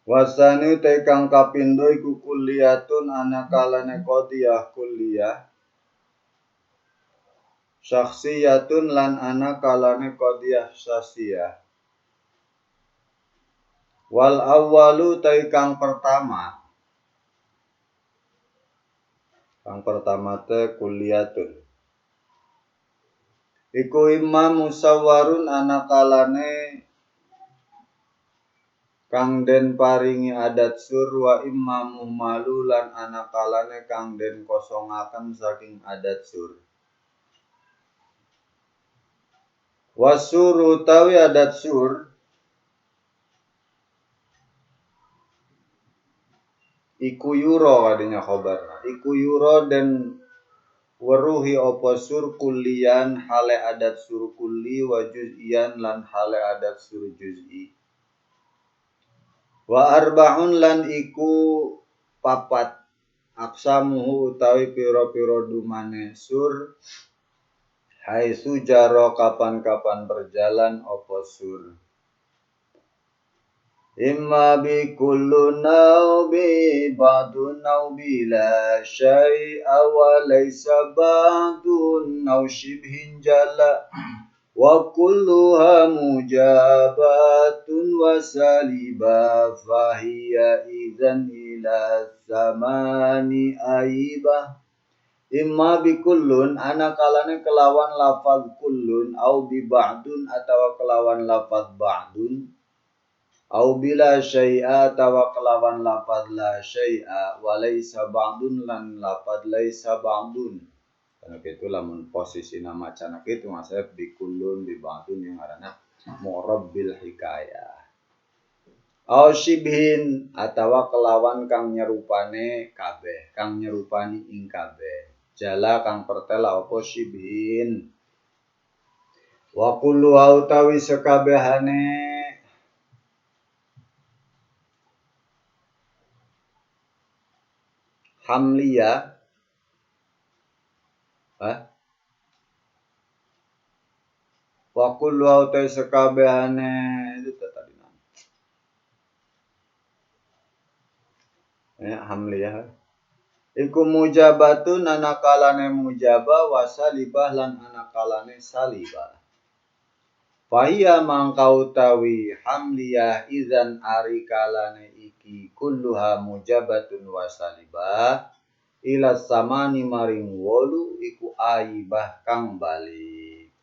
Wasani tekang kapindo iku kulliyatun anakalane qadiyah kulliyah. Syakhsiyatun lan anakalane qadiyah syakhsiyah. Wal awwalu tekang pertama. Kang pertama te kulliyatun. Iku imam musawwarun anakalane kang den paringi adat sur wa imam muhmalu lan anakalane kang den kosongaken saking adat sur. Wasuru tawi adat sur iku yuro kadinya khobarna. Iku yuro den weruhi apa sur kulliyan hale adat sur kulli wa juz'iyan lan hale adat sur juz'i. Wa arba'un lan iku papat aksamuhu utawi piro-piro dumane sur haitsu jaro kapan-kapan berjalan apa sur. Imma bi kullu naubi ba'dun naubi la syai'a wa laysa ba'dun nau shibhin jala wa kulluha mujabatun wa saliba fahiya idzan ila zamani aibah. Imma bi kullun anakalane kelawan lafaz kullun au bi ba'dun atawa kelawan lafaz ba'dun au bila syai'a tawa kelawan lafaz la syai'a wa laisa ba'dun lan lafaz laisa ba'dun. Karena itu lamun posisi nama cana kitu masih bi kullun bi ba'dun yang arana mu'rab bil hikayah. Au shibhin atawa kelawan kang nyerupane kabeh, kang nyerupani ing kabeh. Jala kang pertela apa shibhin. Wa kullu utawi sekabehane hamliyah wa kullu utawi sekabehane itu tadi hamliyah iku mujabatun anakalane mujabah wa salibah lan anakalane salibah. Fahiya mangkau tawi hamliyah idzan arikalane iki kulluha mujabatun wa salibah ila samani maring 8 iku aibah kang balik.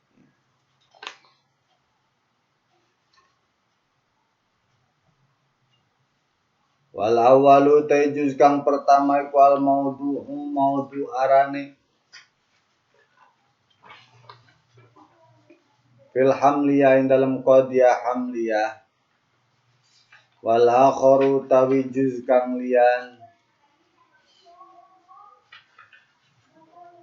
Wal awwalu tajuz kang pertama iku al maudhu arane fil hamliyah ing dalam qadiyah hamliyah. Wal akharu tawi juz kang liyan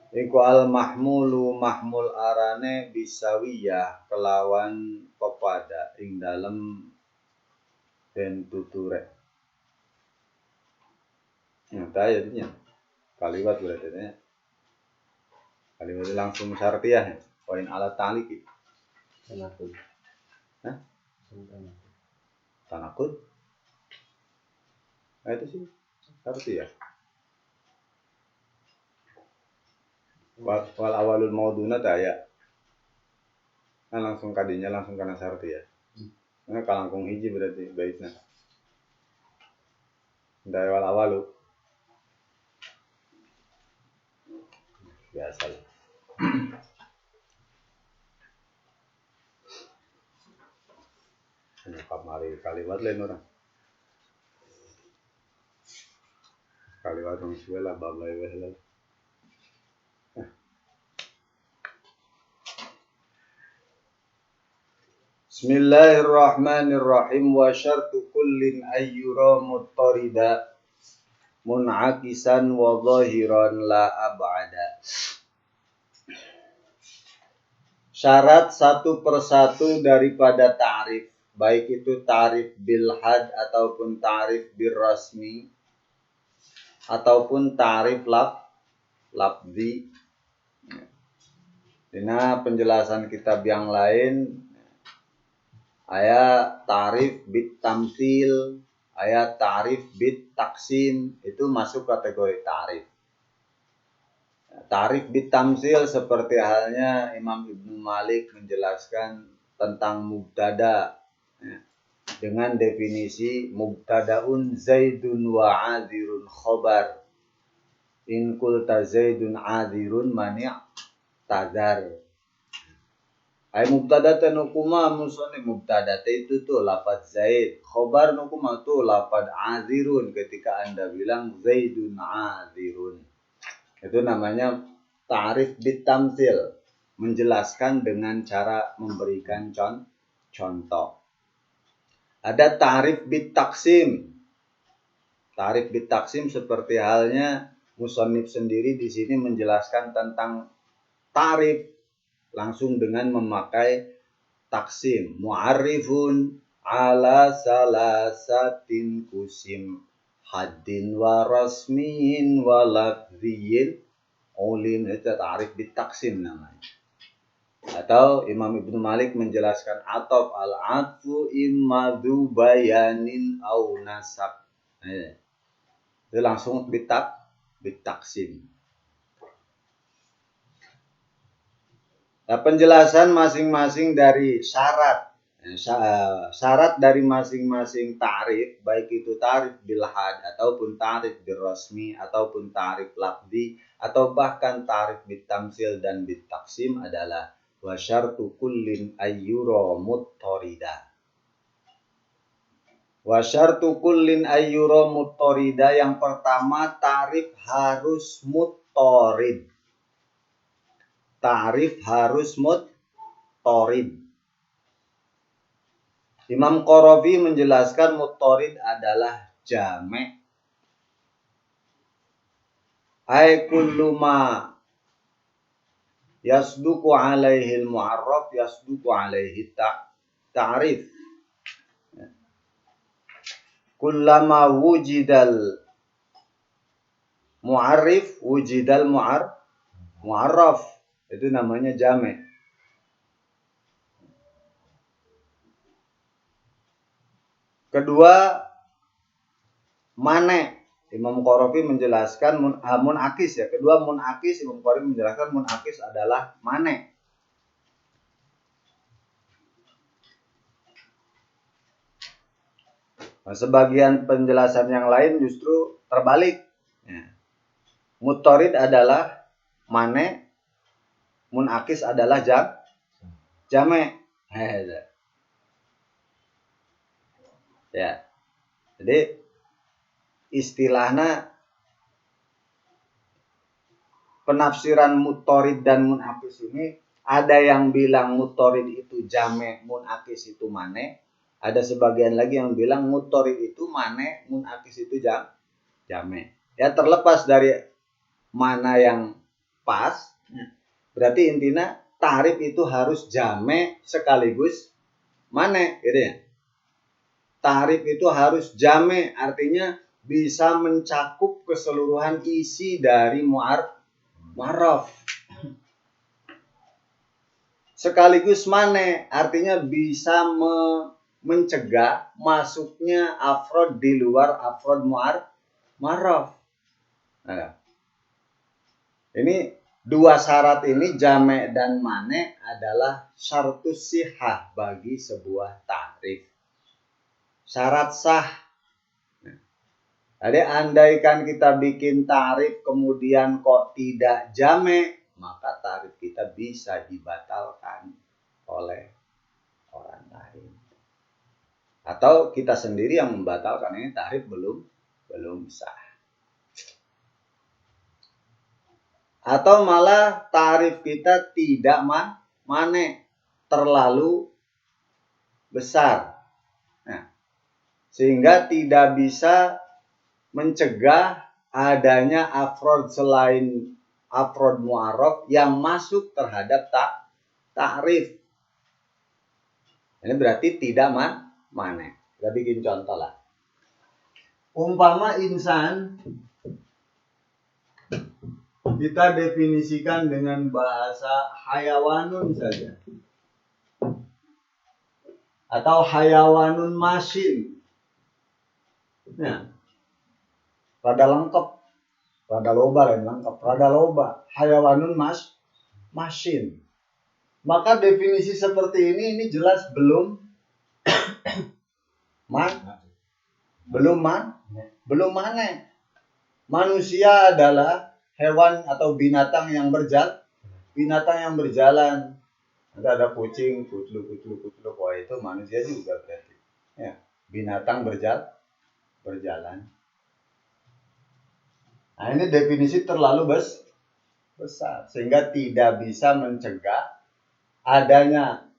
iku al mahmulu mahmul arane bisawiyah kelawan pepada ing dalem den tuture. Nyata jadinya kaliwat berarti ya. Kaliwat langsung syartiyah poin alat ta'liq. Tanakut. Tanakut. Itu sih syartiyah. Wal awalul mauduna ya. Nah langsung kadinya langsung kana syartiyah. Nah kalangkung hiji berarti baitna. Dari wal awalu. Biasa lah. Kamari kaliwat lain orang. Kaliwat orang suwela bablai wehla. Bismillahirrahmanirrahim wa syartu kullin ayyura muttarida mun'akisan wa zahiran la ab'ada. Syarat satu persatu daripada ta'rif, baik itu ta'rif bil had ataupun ta'rif bil rasmi ataupun ta'rif lafzi. Dina penjelasan kitab yang lain aya ta'rif bit tamtsil, Ayat ta'rif bit taksim itu masuk kategori ta'rif. Ta'rif bit tamsil seperti halnya Imam Ibnu Malik menjelaskan tentang mubtada dengan definisi mubtadaun zaidun wa adirun khobar. In qulta zaidun adirun mani' tadar. Ay mubtada nukuma musone mubtada itu tuh lafaz zaid, khobar nukuma tuh lafaz azirun. Ketika Anda bilang zaidun azirun, itu namanya ta'rif bit tamsil, menjelaskan dengan cara memberikan contoh. Ada ta'rif bit taksim. Ta'rif bit taksim seperti halnya musannif sendiri di sini menjelaskan tentang ta'rif langsung dengan memakai taksim. Mu'arrifun ala salasatin kusim haddin wa rasmiin wa lafziyin ulin, itu ta'rif bit taksim namanya. Atau Imam Ibnu Malik menjelaskan ataf al-atfu imma dzu bayanin au nasab. Itu langsung bit taksim. Nah, penjelasan masing-masing dari syarat dari masing-masing ta'rif, baik itu ta'rif bil had ataupun ta'rif bil rasmi ataupun ta'rif lafzi atau bahkan ta'rif bit tamsil dan bit taksim adalah wa syartu kullin ayyura muttarida. Wa syartu kullin ayyura muttarida, yang pertama ta'rif harus muttarid. Ta'rif harus muttarid. Imam Qarafi menjelaskan muttarid adalah jami'. Ay kullu ma yasduqu alaihi al-mu'arraf yasduqu alaihi ta'rif. Kullama wujidal mu'arrif wujidal mu'arraf. Itu namanya jami'. Kedua, mane. Imam Qarafi menjelaskan munakis ya. Kedua munakis, Imam Qarafi menjelaskan munakis adalah mane. Nah, sebagian penjelasan yang lain justru terbalik. Ya. Muttarid adalah mane, munakis adalah jame'. Ya. Jadi istilahnya penafsiran muttarid dan munakis ini, ada yang bilang muttarid itu jame', munakis itu mane. Ada sebagian lagi yang bilang muttarid itu mane, munakis itu jame'. Ya, terlepas dari mana yang pas, berarti intinya ta'rif itu harus jame' sekaligus mane, gitu ya. Ta'rif itu harus jame', artinya bisa mencakup keseluruhan isi dari mu'arraf. Sekaligus mane, artinya bisa mencegah masuknya afrod di luar afrod mu'arraf. Nah, ini dua syarat ini, jame' dan mane, adalah syartus sihah bagi sebuah ta'rif. Syarat sah. Jadi andaikan kita bikin ta'rif kemudian kok tidak jame', maka ta'rif kita bisa dibatalkan oleh orang lain. Atau kita sendiri yang membatalkan, ini ta'rif belum sah. Atau malah ta'rif kita tidak mane, terlalu besar. Nah, sehingga tidak bisa mencegah adanya afrod selain afrod mu'arraf yang masuk terhadap ta'rif. Ini berarti tidak mane. Kita bikin contoh lah. Umpama insan kita definisikan dengan bahasa hayawanun saja. Atau hayawanun masin. Ya, rada lengkap, rada loba lain lengkap, rada loba. Hayawanun masin. Maka definisi seperti ini jelas belum mana. Manusia adalah hewan atau binatang yang berjalan. Ada kucing, kucluk, wah itu manusia juga berarti. Ya, binatang berjalan. Nah, ini definisi terlalu besar sehingga tidak bisa mencegah adanya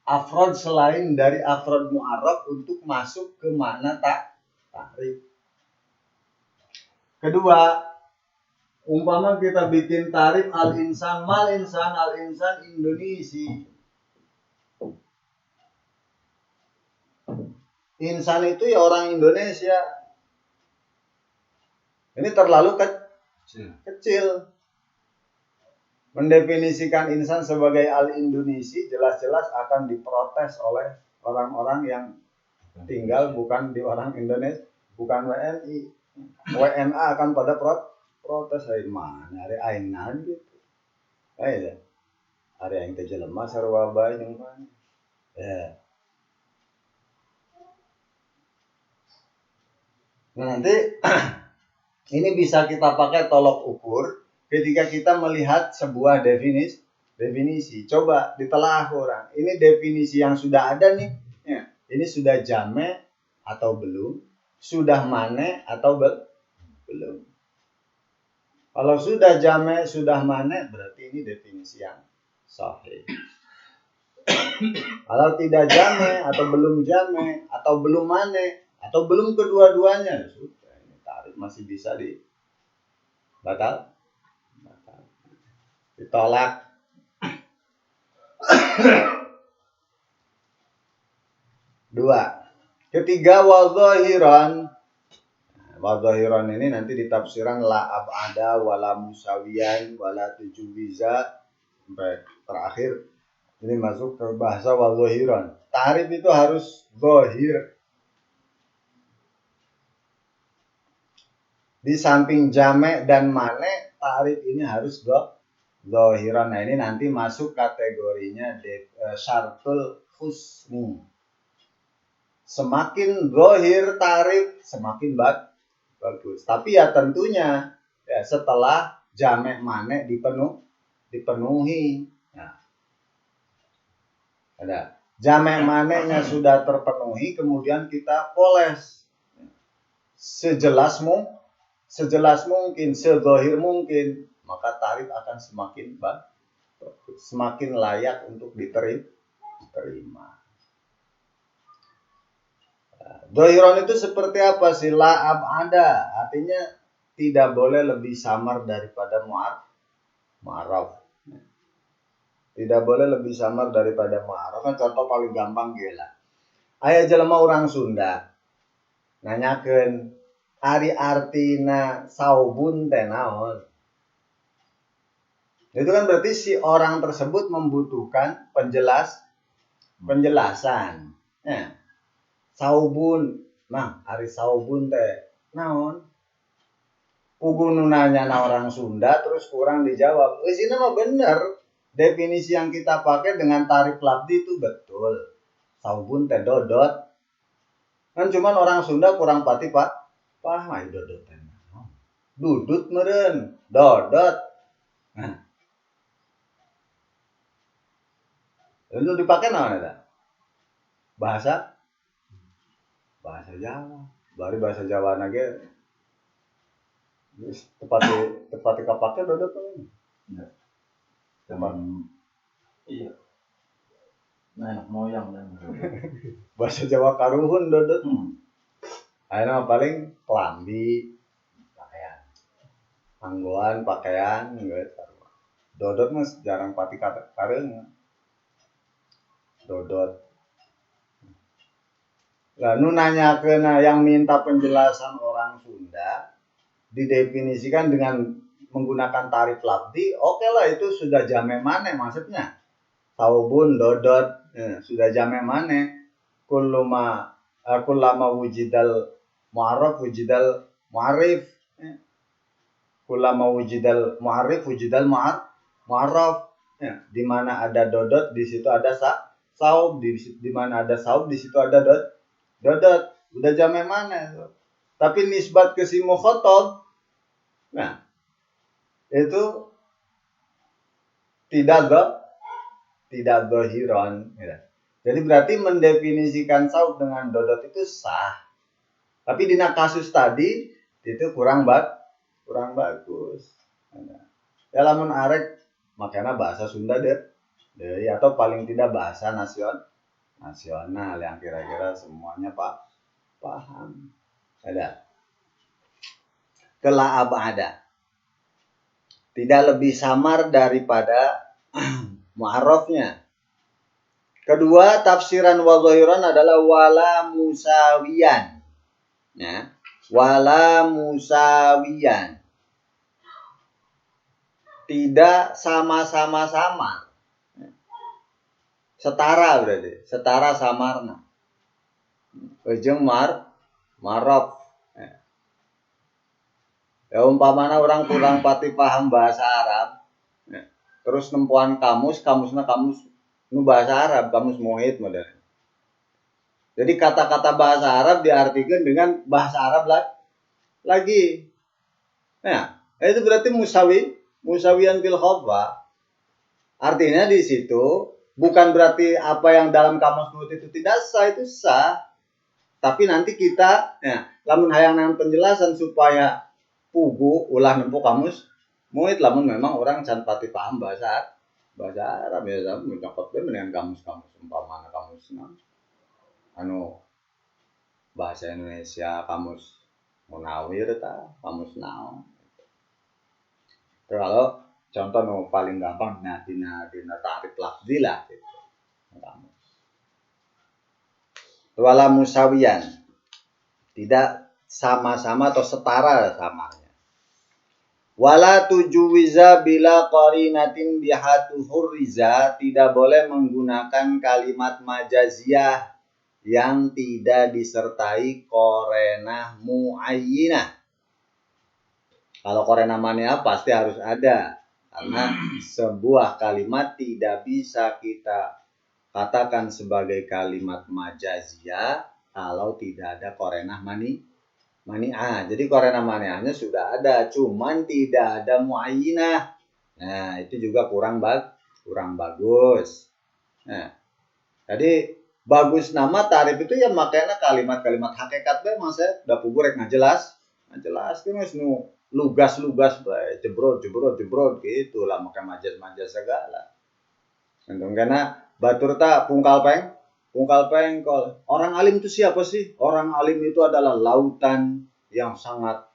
afrod selain dari afrod mu'arraf untuk masuk ke makna ta'rif. Kedua, umpama kita bikin tarif al-insan Indonesia. Insan itu ya orang Indonesia. Ini terlalu kecil. Mendefinisikan insan sebagai al-Indonesia jelas-jelas akan diprotes oleh orang-orang yang tinggal bukan di orang Indonesia, bukan WNI. WNA akan pada protes dari mana? Hari ainan gitu. Ya. Hari yang terjelema sarua bae jeung mana. Ya. Nah, nanti ini bisa kita pakai tolok ukur ketika kita melihat sebuah definisi. Coba ditelaah orang. Ini definisi yang sudah ada nih. Ya. Ini sudah jame atau belum? Sudah mane atau belum? Kalau sudah jame, sudah mane, berarti ini definisi yang sahih. Kalau tidak jame atau belum jame atau belum mane atau belum kedua-duanya, sudah ini tarif masih bisa ditolak. Dua. Ketiga, wadzahiran. Wadzahiran ini nanti ditafsiran la ab'ada wala musawiyan wala tujwiza sampai terakhir. Ini masuk ke bahasa wadzahiran. Tarif itu harus zahir. Di samping jame dan mane, tarif ini harus zahiran. Nah, ini nanti masuk kategorinya syartul husni. Semakin zahir tarif, semakin bagus. Tapi ya tentunya ya setelah jame mane dipenuhi. Nah, ada jame manenya sudah terpenuhi, kemudian kita poles sejelas mungkin, sezahir mungkin, maka tarif akan semakin layak untuk diterima. Zahiran itu seperti apa sih? La'ab ada, artinya tidak boleh lebih samar daripada mu'arraf. Tidak boleh lebih samar daripada mu'arraf. Kan contoh paling gampang gila. Aya jelema orang Sunda nanyakeun ari artina saubun teh naon. Itu kan berarti si orang tersebut membutuhkan penjelasan. Ya. Saubun, nah ari saubun teh naon? Pugu nu nanya na orang Sunda terus kurang dijawab. Wis ini mah bener. Definisi yang kita pakai dengan tarif lafzi itu betul. Saubun teh dodot. Kan cuman orang Sunda kurang paham ai dodot teh. Dudut meureun, dodot. Nah. Itu dipakai naon eta? Bahasa Jawa. Bari bahasa Jawa na ge tepat kapake dodot kan. Ya. Iya. Nah, moyang dan bahasa Jawa karuhun dodot. Ayeuna paling kelambi, pakaian. Anggoan pakaian geus. Dodot mah jarang pati kareung. Dodot. Lah nu nanyakeun yang minta penjelasan orang Sunda didefinisikan dengan menggunakan tarif lafzi, oke lah itu sudah jame mane maksudnya. Saubun dodot sudah jame mane kullama wujidal mu'arraf wujidal mu'arif. Kulama wujidal mu'arif wujidal mu'arraf. Ya, di mana ada dodot di situ ada saub, di mana ada saub di situ ada dodot. Udah jamak mana itu? Tapi nisbat ke si mukhatab, nah itu tidak zahiran. Ya. Jadi berarti mendefinisikan saub dengan dodot itu sah. Tapi di kasus tadi itu kurang bagus. Ya lamun arek makanya bahasa Sunda deh, atau paling tidak bahasa nasional yang kira-kira semuanya paham. Ada kela abada, tidak lebih samar daripada mu'arrafnya. Kedua, tafsiran wa zahiran adalah wala musawiyan. Ya, wala musawiyan. Tidak sama-sama samar. Setara berarti, setara samarna. Ujung maraf. Ya umpamana orang kurang pati paham bahasa Arab. Ya. Terus nempuan kamusna kamus nu bahasa Arab, kamus muhit model. Jadi kata-kata bahasa Arab diartikan dengan bahasa Arab lagi. Nah, itu berarti musawiyan bil khaffa. Artinya di situ bukan berarti apa yang dalam kamus muhit itu tidak sah, itu sah. Tapi nanti kita lamun hayang penjelasan supaya pugu ulah nempuh kamus muhit, lamun memang orang can pati paham bahasa Arab ya, tapi mencokot dengan kamus umpamana kamus bahasa Indonesia kamus Munawir ta, kamus naon. Kalau contoh paling gampang dina ta'rif lafzi lah gitu. Kamus. Wala musawiyan. Tidak sama-sama atau setara samarnya. Wala tujuwiza bila qarinatin bihatu hurriza, tidak boleh menggunakan kalimat majaziyah yang tidak disertai qarinah muayyinah. Kalau qarinah mania pasti harus ada, karena sebuah kalimat tidak bisa kita katakan sebagai kalimat majaziyah kalau tidak ada qarinah mani'ah. Jadi qarinah mani'ahnya sudah ada, cuman tidak ada muayyinah. Nah, itu juga kurang bagus. Nah, jadi bagus nama tarif itu ya makanya kalimat-kalimat hakikat bae masa da pugu rek ngajelas terus nu lugas bae jebrot gitu lah, maka majaz segala. Karena batur ta pungkal pengkol. Orang alim itu siapa sih? Orang alim itu adalah lautan yang sangat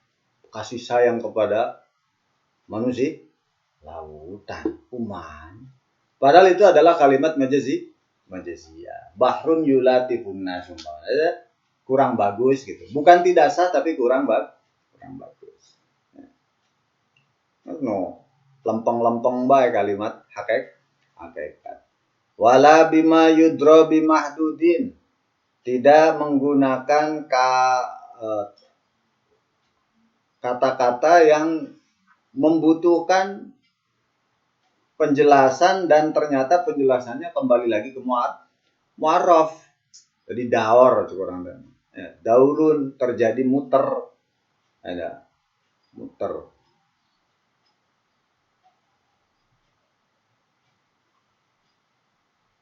kasih sayang kepada manusia. Lautan, Padahal itu adalah kalimat majaziyah. Bahrun yulatifun nas. Kurang bagus gitu. Bukan tidak sah tapi kurang bagus. No, lempeng bae kalimat hakikat. Wala bima yudro bimahdudin, tidak menggunakan kata-kata yang membutuhkan penjelasan dan ternyata penjelasannya kembali lagi ke mu'arraf. Jadi daur kurang daurun terjadi muter, ada muter.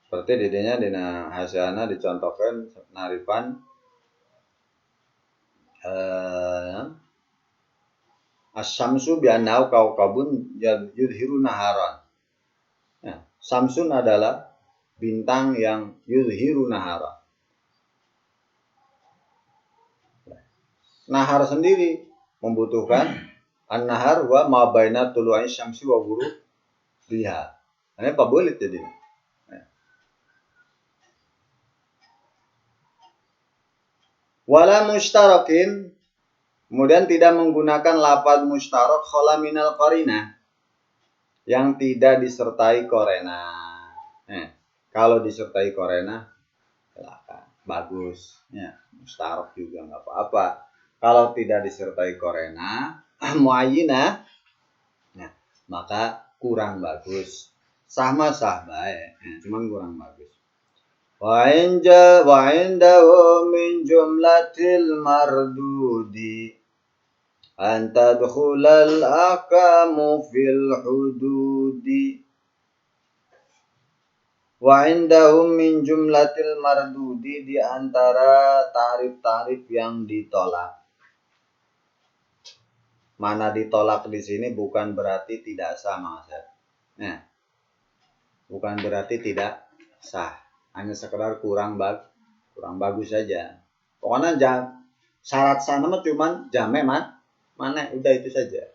Seperti didenya dina hasilna dicontohkan narifan as-samsu bi'annahu kaukabun yudhiru naharan. Nah, samsun adalah bintang yang yudhiru naharan. Nahar sendiri membutuhkan an-nahar wa ma baina tulu'i syamsi wa ghurubiha. Ini apa boleh jadi? Wala mushtarakin, kemudian tidak menggunakan lafaz mushtarak khala minal qarinah, yang tidak disertai qarinah. Kalau disertai qarinah silakan, bagus. Ya, mushtarak juga enggak apa-apa. Kalau tidak disertai korena muayyinah, nah, maka kurang bagus. Sama sah baik, cuman kurang bagus. Wa indahu min jumlatil mardudi an tadkhulal ahkamu fil hududi. Wa indahum min jumlatil mardudi, di antara tarif-tarif yang ditolak. Mana ditolak di sini bukan berarti tidak sah, maksud. Nah, bukan berarti tidak sah. Hanya sekedar kurang bagus saja. Pokoknya syarat sah nama cuman jamek mana udah itu saja.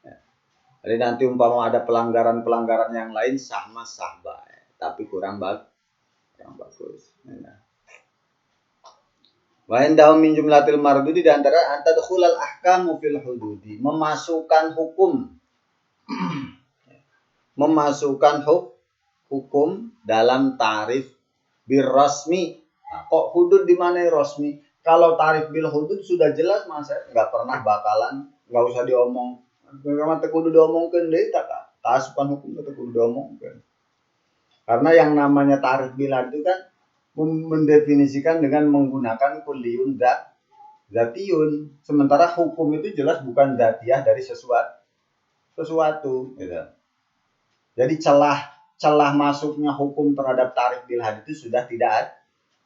Ya. Jadi nanti umpama ada pelanggaran yang lain sah baik, tapi kurang bagus. Ya. Wa indahum min jumlatil mardudi, di antara antadkhulal ahkamu fil hududi, memasukkan hukum dalam tarif birrasmi. Nah, kok hudud di mana rasmi? Kalau tarif bil hudud sudah jelas, Mas, nggak pernah bakalan, nggak usah diomong. Karena kudu diomongkeun deui tak asupan hukum teh kudu diomongkeun. Karena yang namanya tarif bil itu kan mendefinisikan dengan menggunakan kulliyun zatiyun. Sementara hukum itu jelas bukan zatiyah dari sesuatu gitu. Jadi celah masuknya hukum terhadap tarif bil had itu sudah tidak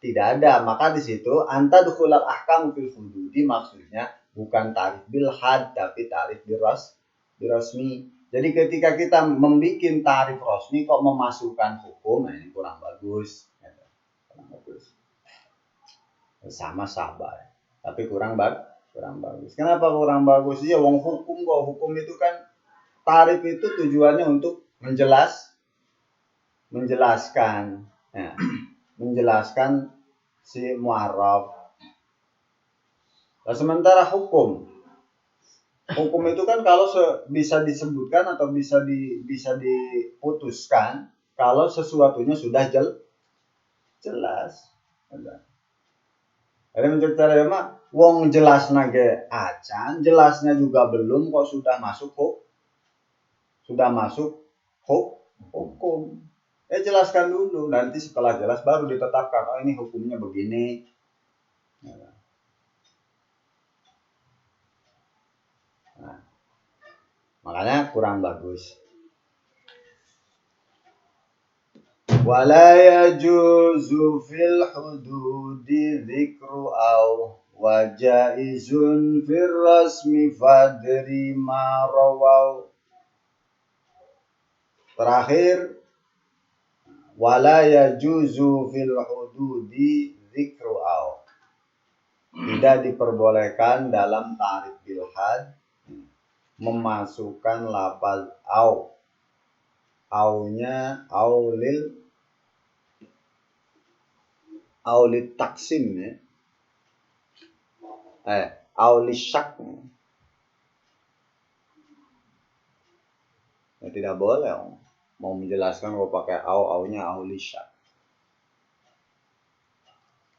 ada. Maka di situ antadkhulal ahkam fil hududi maksudnya bukan tarif bil had tapi tarif birrasmi. Jadi ketika kita membuat tarif rasmi kok memasukkan hukum, nah ini kurang bagus. Sama sabar, tapi kurang bagus. Kenapa kurang bagus? Ya wong hukum itu kan tarif itu tujuannya untuk menjelaskan ya, menjelaskan si mu'arraf. Nah, sementara hukum itu kan kalau bisa disebutkan atau bisa diputuskan kalau sesuatunya sudah jelas. Jadi menurut saya mah wong jelasna ge acan, jelasnya juga belum kok sudah masuk hukum. Jelaskan dulu, nanti setelah jelas baru ditetapkan, oh ini hukumnya begini. Nah, makanya kurang bagus. Wala yajuzu fil hududi dzikru aw wa jaizun fir rasmi fadri ma rawaw. Terakhir, wala yajuzu fil hududi dzikru aw. Tidak diperbolehkan dalam tarif bil had memasukkan lafaz aw. Aunya aulit taksim ya. Aulit syak. Ya, tidak boleh mau menjelaskan kalau pakai aunya aulit syak.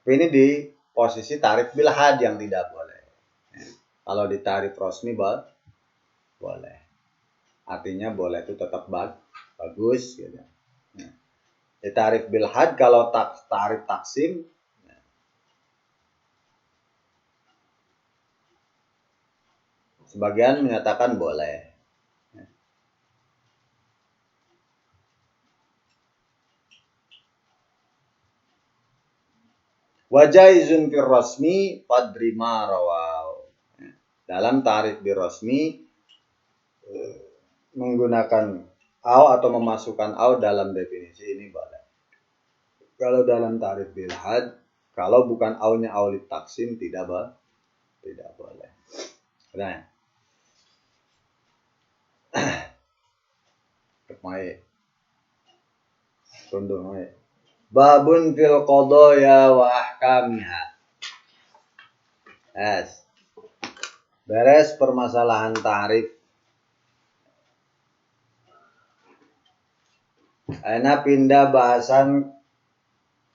Ini di posisi tarif bil had yang tidak boleh. Ya. Kalau di tarif rasmi boleh. Artinya boleh itu tetap bagus gitu. Ya. Di tarif bil had kalau tarif taksim ya. Sebagian menyatakan boleh. Ya. Wajaizun fir rasmi fadri ma rawaw. Ya. Dalam tarif bil rasmi menggunakan atau memasukkan dalam definisi ini boleh. Kalau dalam tarif bil had, kalau bukan nya aulit taksim tidak boleh. Nah, kemai tundung we. Babun fil qadaya wa ahkamiha. Beres permasalahan tarif. Aina pindah bahasan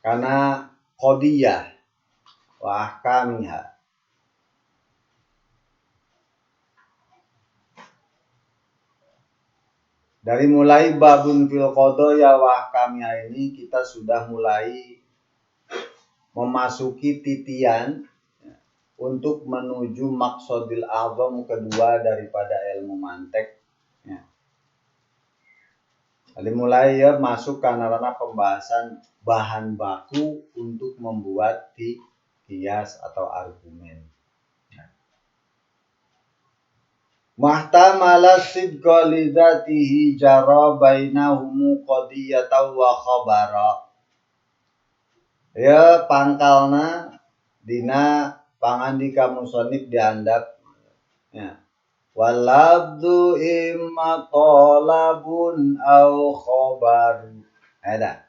karena qadiyah wa ahkamiha. Dari mulai babun fil qadaya wa ahkamnya ini kita sudah mulai memasuki titian untuk menuju maksudil azam kedua daripada ilmu mantek. Ya. Jadi mulai ya masuk karena pembahasan bahan baku untuk membuat kias atau argumen. Mahtamala sidqa li dzatihi jara bainahum qadiyatan wa khabara. Ya pangkalna dina pangandika musannif diandap ya. Walabdu imma talabun au khabaru. Ada.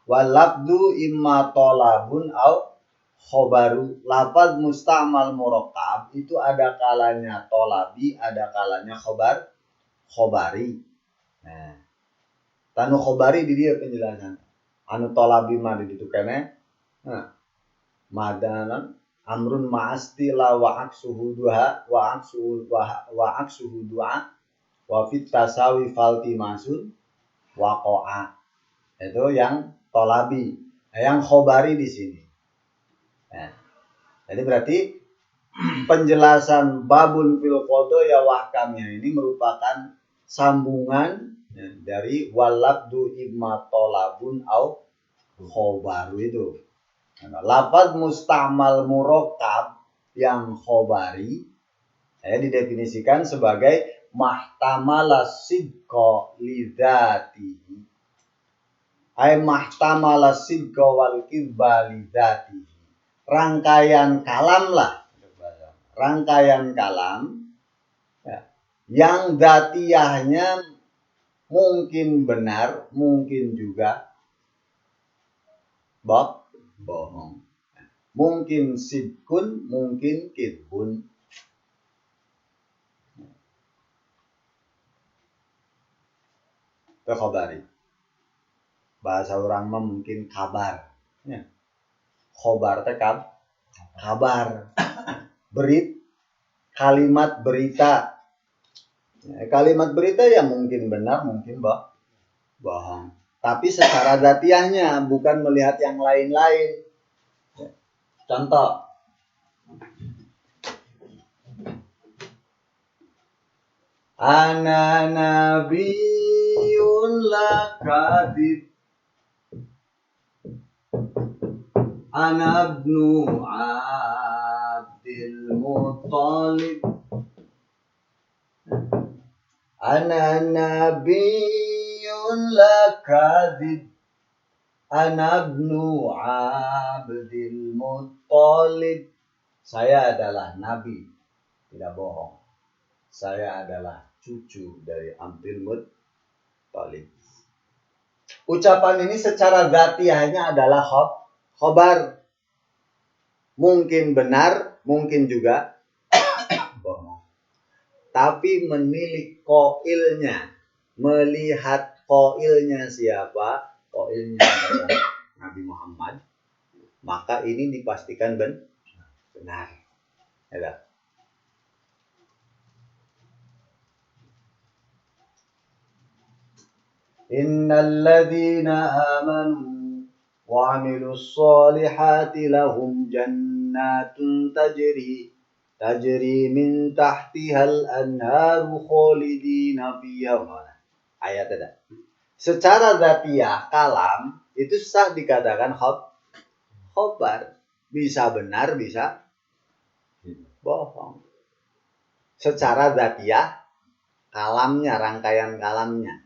Walabdu imma talabun au khobaru. Lafaz musta'mal murakkab itu ada kalanya tolabi, ada kalanya khobari. Nah, tanu khobari di dia penjelasan. Anu tolabi mah di ditu kene. Nah, madanan amrun ma'astila wa aksuhu duha wa aksuhu du'a wa fit tasawi falti masun waqa'a. Itu yang tolabi. Yang khobari di sini. Nah, jadi berarti penjelasan babun fil qadaya wa ahkamnya ini merupakan sambungan dari walabdu imma talabun au khobaru itu. Nah, lafaz musta'mal murakkab yang khobari didefinisikan sebagai mahtamala sidqa lidzatihi. Ay mahtamala sidqa wal kidba lidzatihi. Rangkaian kalam lah, rangkaian kalam ya, yang dzatiyahnya mungkin benar, mungkin juga bohong, mungkin sidkun, mungkin kidbun. Itu khobari. Bahasa orang mah mungkin kabar. Ya. Khobar teh kabar, kalimat berita. Kalimat berita ya mungkin benar, mungkin bohong. Tapi secara dzatiyahnya, bukan melihat yang lain-lain. Contoh. Ana nabiyyun la kadhib. Ana ibnu Abdul Muttalib. Ana nabiyyun la kadhib. Ana ibnu Abdul Muttalib. Saya adalah nabi, tidak bohong. Saya adalah cucu dari Abdul Muttalib. Ucapan ini secara dzatiyahnya adalah khobar. Mungkin benar, mungkin juga bohong. Tapi menilik qailnya, melihat qailnya siapa? Qailnya adalah Nabi Muhammad. Maka ini dipastikan benar. Ya. Innal ladzina amanu wa 'amilus shalihati lahum jannatun tajri min tahtihal anharu khalidina fiha. Ayat ada. Secara dzatiyah kalam itu sah dikatakan khobar. Bisa benar, bisa bohong. Secara dzatiyah kalamnya, rangkaian kalamnya.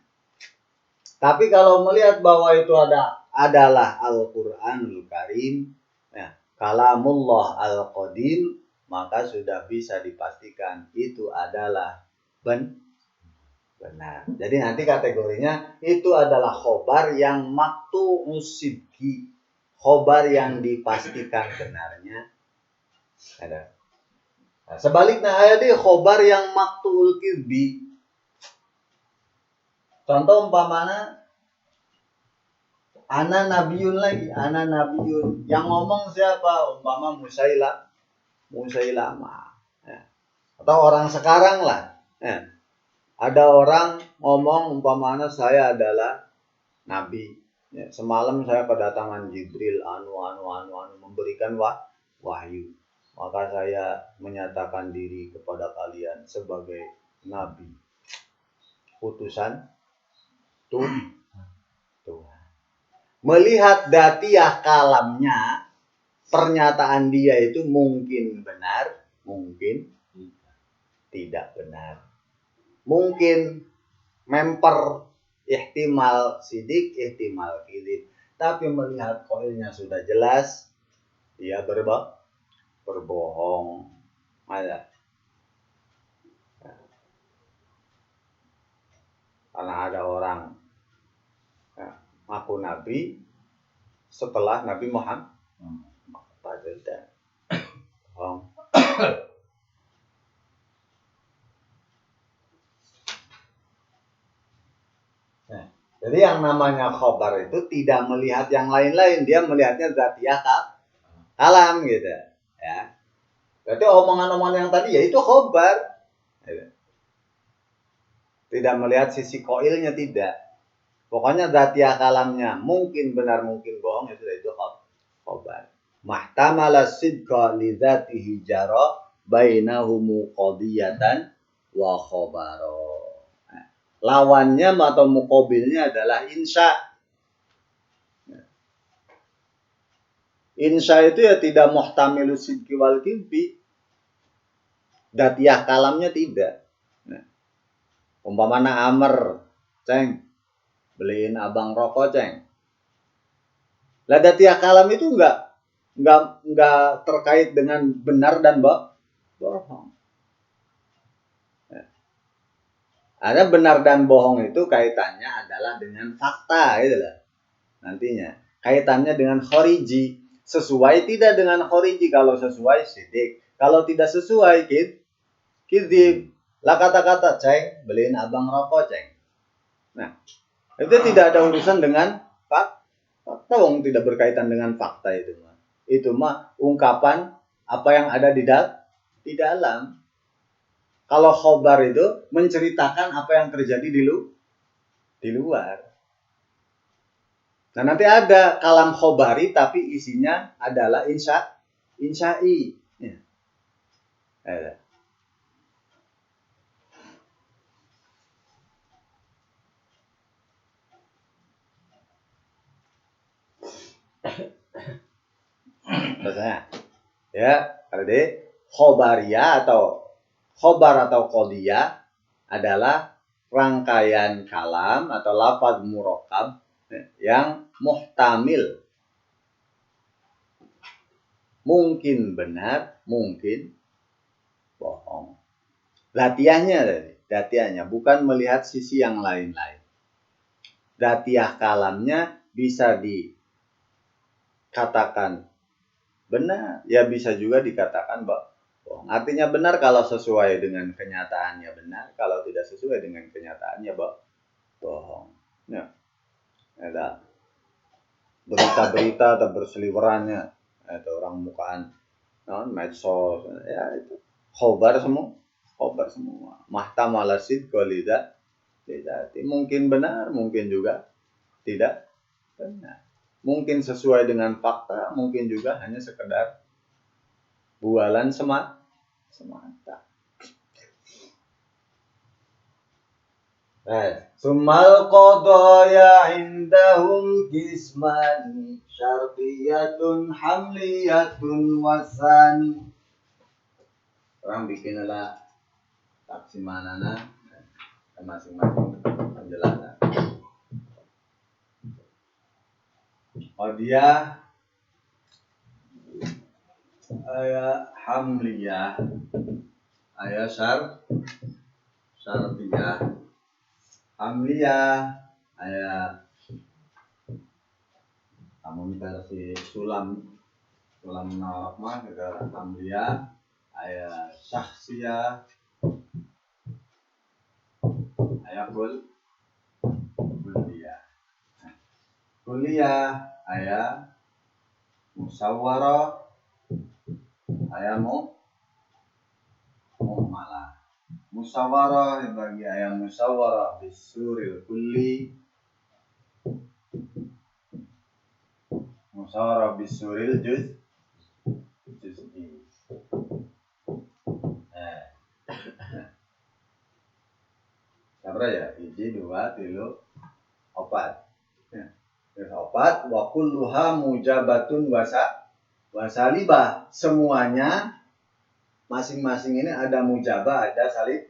Tapi kalau melihat bahwa itu adalah Al-Qur'anul Karim, ya, kalamullah al-qadim, maka sudah bisa dipastikan itu adalah benar. Jadi nanti kategorinya itu adalah khobar yang maqtu'us sidqi, khobar yang dipastikan benarnya ada. Nah, sebaliknya ada khobar yang maqtu'ul kidbi. Contoh umpamana ana nabiyun lagi, ana nabiyun. Yang ngomong siapa? Umpama Musailamah. Ya. Atau orang sekarang lah. Ya. Ada orang ngomong umpamanya saya adalah nabi. Ya, semalam saya kedatangan Jibril memberikan wahyu. Maka saya menyatakan diri kepada kalian sebagai nabi, utusan Tuhan. Melihat datiah kalamnya, pernyataan dia itu mungkin benar, mungkin tidak benar. Mungkin memper, ihtimal sidik, ihtimal kidib. Tapi melihat koilnya sudah jelas, dia berbohong. Ada. Karena ada orang ngaku nabi setelah Nabi Muhammad. Bohong. Jadi yang namanya khobar itu tidak melihat yang lain-lain, dia melihatnya dzatiyah kalam gitu. Ya. Berarti omongan-omongan yang tadi ya itu khobar. Tidak melihat sisi koilnya, tidak. Pokoknya dzatiyah kalamnya mungkin benar mungkin bohong, itu khobar. Mahtamala sidqa li dzatihi jara bainahumu qadiyatan wa khabaro. Lawannya atau muqabilnya adalah insya. Insya itu ya tidak muhtamilu sidqi wal kidbi. Dzatiyah kalamnya tidak. Umpamanya Amr, ceng, beliin abang rokok, ceng. Lah dzatiyah kalam itu enggak terkait dengan benar dan bohong. Ada benar dan bohong itu kaitannya adalah dengan fakta gitu lah. Nantinya kaitannya dengan khoriji, sesuai tidak dengan khoriji. Kalau sesuai sidik, kalau tidak sesuai kidib. Lah kata-kata ceng, beliin abang rokok, ceng. Nah, itu tidak ada urusan dengan fakta, wong tidak berkaitan dengan fakta itu mah. Itu mah ungkapan apa yang ada di dalam. Kalau khobar itu menceritakan apa yang terjadi di luar. Nah, nanti ada kalam khobari tapi isinya adalah insya'i. Ya. Ada. Biasanya ya, kalau di khobaria atau khobar atau qadiyah adalah rangkaian kalam atau lafaz murakkab yang muhtamil, mungkin benar, mungkin bohong. Datiahnya bukan melihat sisi yang lain-lain. Datiah kalamnya bisa dikatakan benar, ya bisa juga dikatakan bohong. Artinya benar kalau sesuai dengan kenyataannya benar, kalau tidak sesuai dengan kenyataannya bohong. Ya. Ada berita-berita atau berseliwerannya, atau orang mukaan, medsos, ya itu khobar semua. Mahtamala sidqa lidza, mungkin benar, mungkin juga tidak benar. Mungkin sesuai dengan fakta, mungkin juga hanya sekedar bualan semata. Sumal qadaya indahum qismani syarqiyatun hamliyatun wasani. Orang bikinlah taksimanana masing-masing penjelasan. Qadiyah aya hamliyah, aya syarqiyah. Hamliyah aya namun versi sulam nawak mah negara hamliyah aya syakhsiyah aya kulliyah aya musawwarah aya muhmalah. Musawarah dibagi ayat musawarah bisuril kulli. Musawarah bisuril juz'i. Sabra ya, hiji, dua, tilu, opat. Terus opat, wa kulluha mujabatun wasalibah. Semuanya masing-masing ini ada mujabah, ada salib.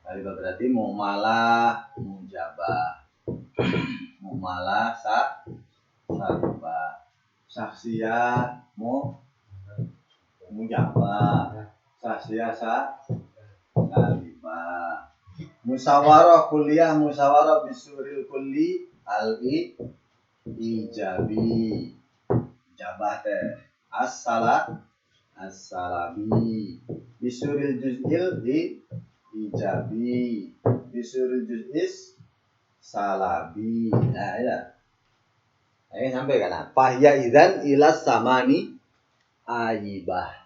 Salibah berarti mumalah, mujabah. Mumalah, salibah. Saksiyah, mujabah. Saksiyah, salibah. Musawarah kuliah, musawarah bisuril kulli ijabi. Ijabah teh as-salabi. Bisuril juz'il ijabi. Bisuril juz'is salabi. Nah, ya. Ini sampai kan? Fahya idzan ilas samani ayibah.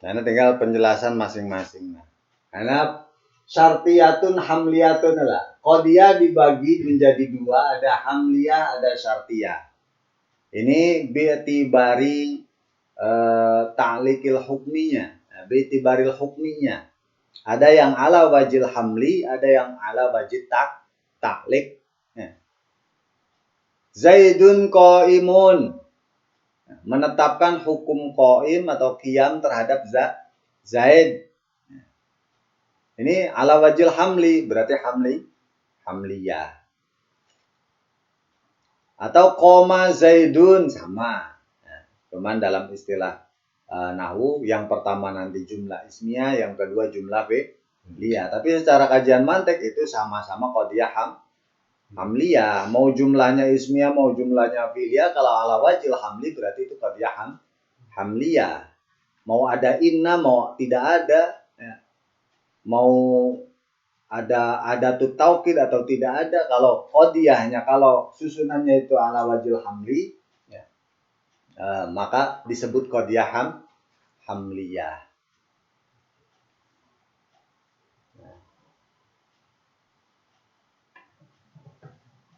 Karena tinggal penjelasan masing-masing. Karena syartiyatun hamliyatun lah. Qadiyah dibagi menjadi dua, ada hamliyah, ada syartiyah. Ini bi'tibari ta'liqil hukminya, bi'tibaril hukminya. Ada yang ala wajil hamli, ada yang ala wajil ta'liq. Zaidun qaimun. Menetapkan hukum qaim atau qiyam terhadap Zaid. Ini ala wajil hamli, berarti hamliyah. Atau koma Zaidun, sama. Cuman dalam istilah nahwu, yang pertama nanti jumlah ismiyah, yang kedua jumlah fi'liyah. Tapi secara kajian mantik itu sama-sama qadiyah hamliyah. Mau jumlahnya ismiyah, mau jumlahnya fi'liyah, kalau ala wajil hamli berarti itu qadiyah hamliyah. Mau ada inna, mau tidak ada, ya. Mau ada taukid atau tidak ada, kalau qadiyahnya, kalau susunannya itu ala wajil hamli, ya, maka disebut qadiyah hamliyah.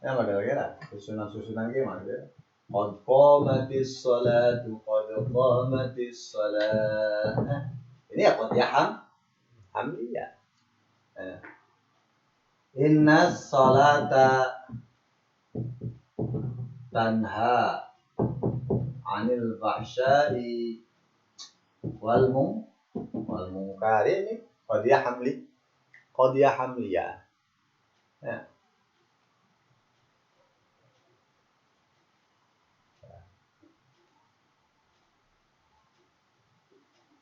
Ya, ada lagi lah. Susunan gimana ya? Qad qamatis salatu, qad qamatis salat. Ini ya qadiyah hamliyah. Inna salata tanha 'anil fahsya'i wal munkar. Ini qadiyah hamliyah. Ya.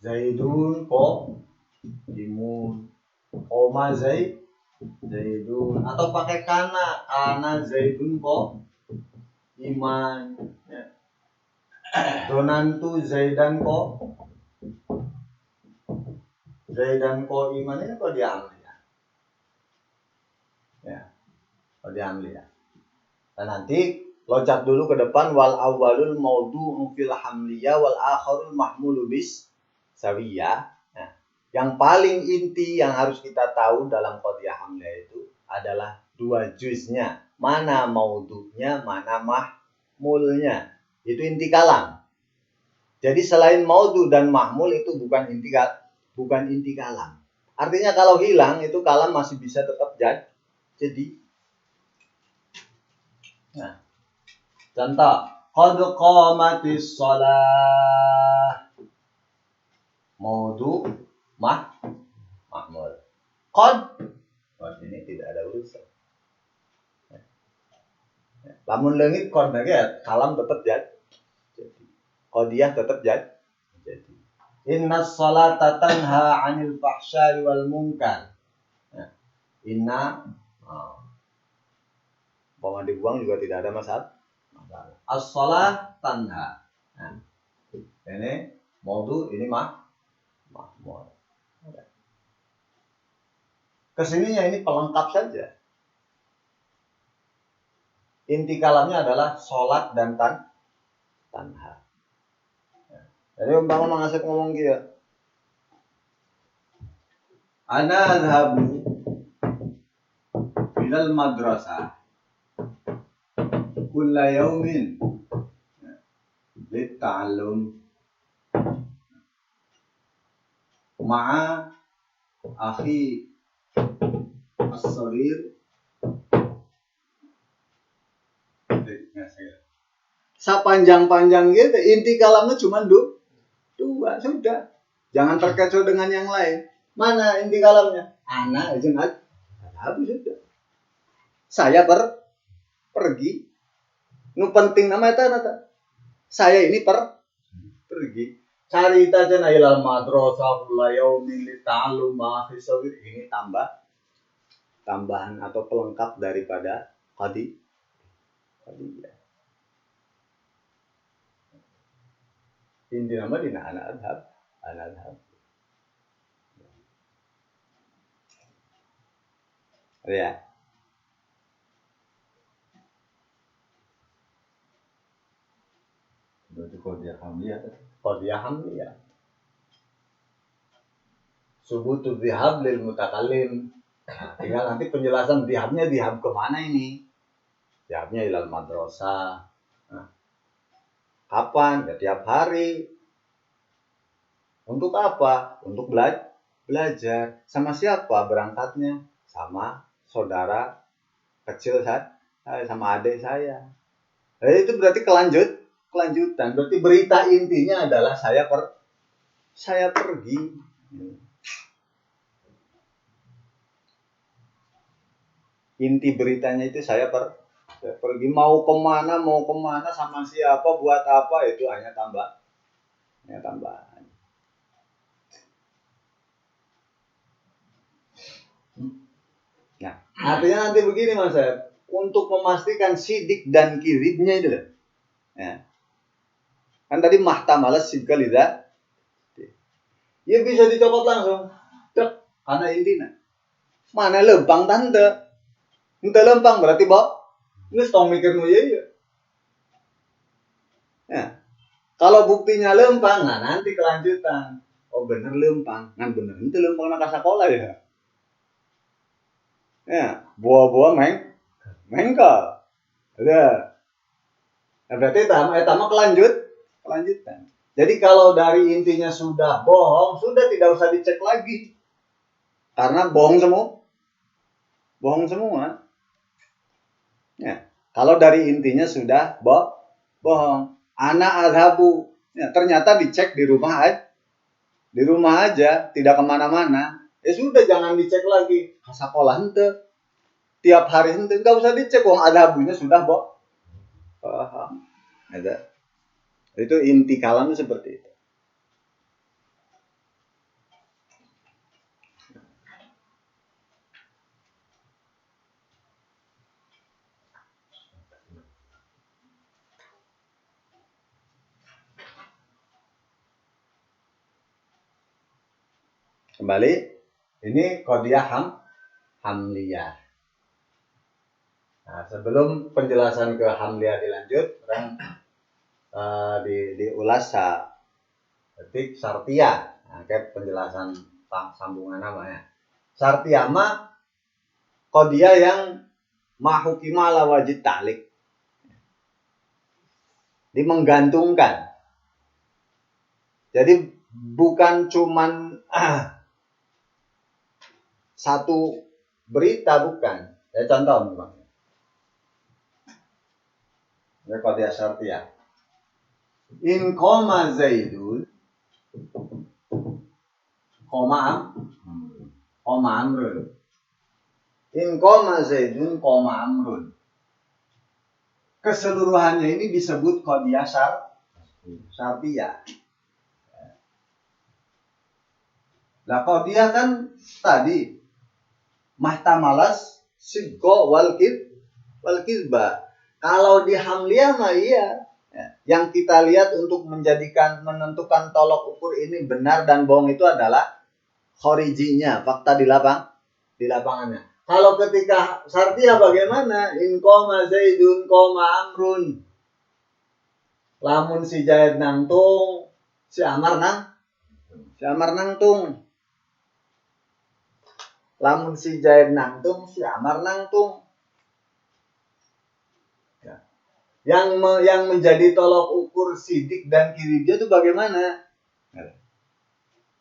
Zaidun imun, koma Zaidun, atau pakai kana Zaidun iman, ya. Donantu Zaidan iman, ini kok diambil ya, kok diambil ya. Dan nanti loncat dulu ke depan, wal awwalul maudu'u fil hamliyah wal akharul mahmulu bis sawiyah. Nah, yang paling inti yang harus kita tahu dalam qadiyah hamliyah itu adalah dua juznya. Mana maudu'nya, mana mahmulnya. Itu inti kalam. Jadi selain maudu dan mahmul itu bukan inti kalam. Artinya kalau hilang itu kalam masih bisa tetap jadi. Nah, contoh, qad qamatis shalah. Maudu mahmul. Qad ini tidak ada urusan. Lamun leungit qad ge kalam tetap jadi. Qadiyah tetap jadi. Innas salata tanha 'anil fahsya'i wal munkar. Inna Mau dibuang juga tidak ada masalah. As-shalah tanha. Nah, ini maudu, ini mahmud. Kesininya ini pelengkap saja. Inti kalamnya adalah sholat dan tanha. Jadi umpama mengasih ngomong dia, ana adhabu ilal madrasah kulla yaumin litta'allum ma'a akhi as-saghir. Sepanjang-panjang gitu, inti kalamnya cuma dua, sudah. Jangan terkecoh dengan yang lain. Mana inti kalamnya? Ana jenat, habis sudah. Saya pergi. Nu penting nama itu nata. Saya ini pergi. Carita cenah ilal madrasah kulla yaumin lita'allum akhi as-saghir. Ini tambahan atau pelengkap daripada qadiyah. Inti nama dina ana adhab. Ya. Berarti qadiyah hamliyah. Subutu dhihab lil mutakallim. Tinggal nanti penjelasan dhihabnya dhihab kemana ini? Dhihabnya ilal madrasah. Nah, kapan? Ya tiap hari. Untuk apa? Untuk belajar. Sama siapa berangkatnya? Sama saudara kecil saya, sama adik saya. Itu berarti kelanjutan. Berarti berita intinya adalah saya pergi. Inti beritanya itu saya pergi, mau kemana sama siapa, buat apa, itu hanya tambahan. Nah, artinya nanti begini Mas, untuk memastikan sidik dan kiribnya itu loh. Ya. Kan tadi mahtamalas sidqa lidza. Ya bisa dicopot langsung. Dek, karena intinya. Mana lempang tante? Ente lempang berarti ini setong mikir nu ya. Kalau buktinya lempang, nah nanti kelanjutan. Oh bener lempang, kan bener itu lempang nak sekolah ya. Ya, buah-buah mengkal. Ada. Nah, berarti etama kelanjutan. Jadi kalau dari intinya sudah bohong, sudah tidak usah dicek lagi. Karena bohong semua. Ya, kalau dari intinya sudah bohong. Ana adhabu. Ya, ternyata dicek di rumah aja, tidak kemana-mana. Ya sudah, jangan dicek lagi. Sekolah ente, tiap hari ente, nggak usah dicek. Wong adhabunya sudah paham. Ada. Itu inti kalamnya seperti itu. Kembali, ini qadiyah hamliyah. Nah, sebelum penjelasan ke hamliyah dilanjut, diulas detik sartiyah. Nah, kayak penjelasan sambungan namanya. Sartiyah mah qadiyah yang mahukima ala wajib ta'liq. Di menggantungkan. Jadi bukan cuman satu berita, bukan. Ya contoh memang. Ya qadiyah syartiyah. In qoma Zaidun qoma amrun. In qoma Zaidun qoma amrun. Keseluruhannya ini disebut qadiyah syartiyah. Lah qadiyah kan tadi mahtamalas sidqa wal wal kizba. Kalau di hamliyah mah iya. Ya. Yang kita lihat untuk menentukan tolok ukur ini benar dan bohong itu adalah khorijinya, fakta di lapangannya. Kalau ketika syartiyah bagaimana? In koma Zaidun koma Amrun. Lamun si Zaid nangtung, si Amar nangtung. Lamun si Zaid nangtung, si Amar nangtung. Ya. Yang menjadi tolok ukur sidik dan kiribnya itu bagaimana?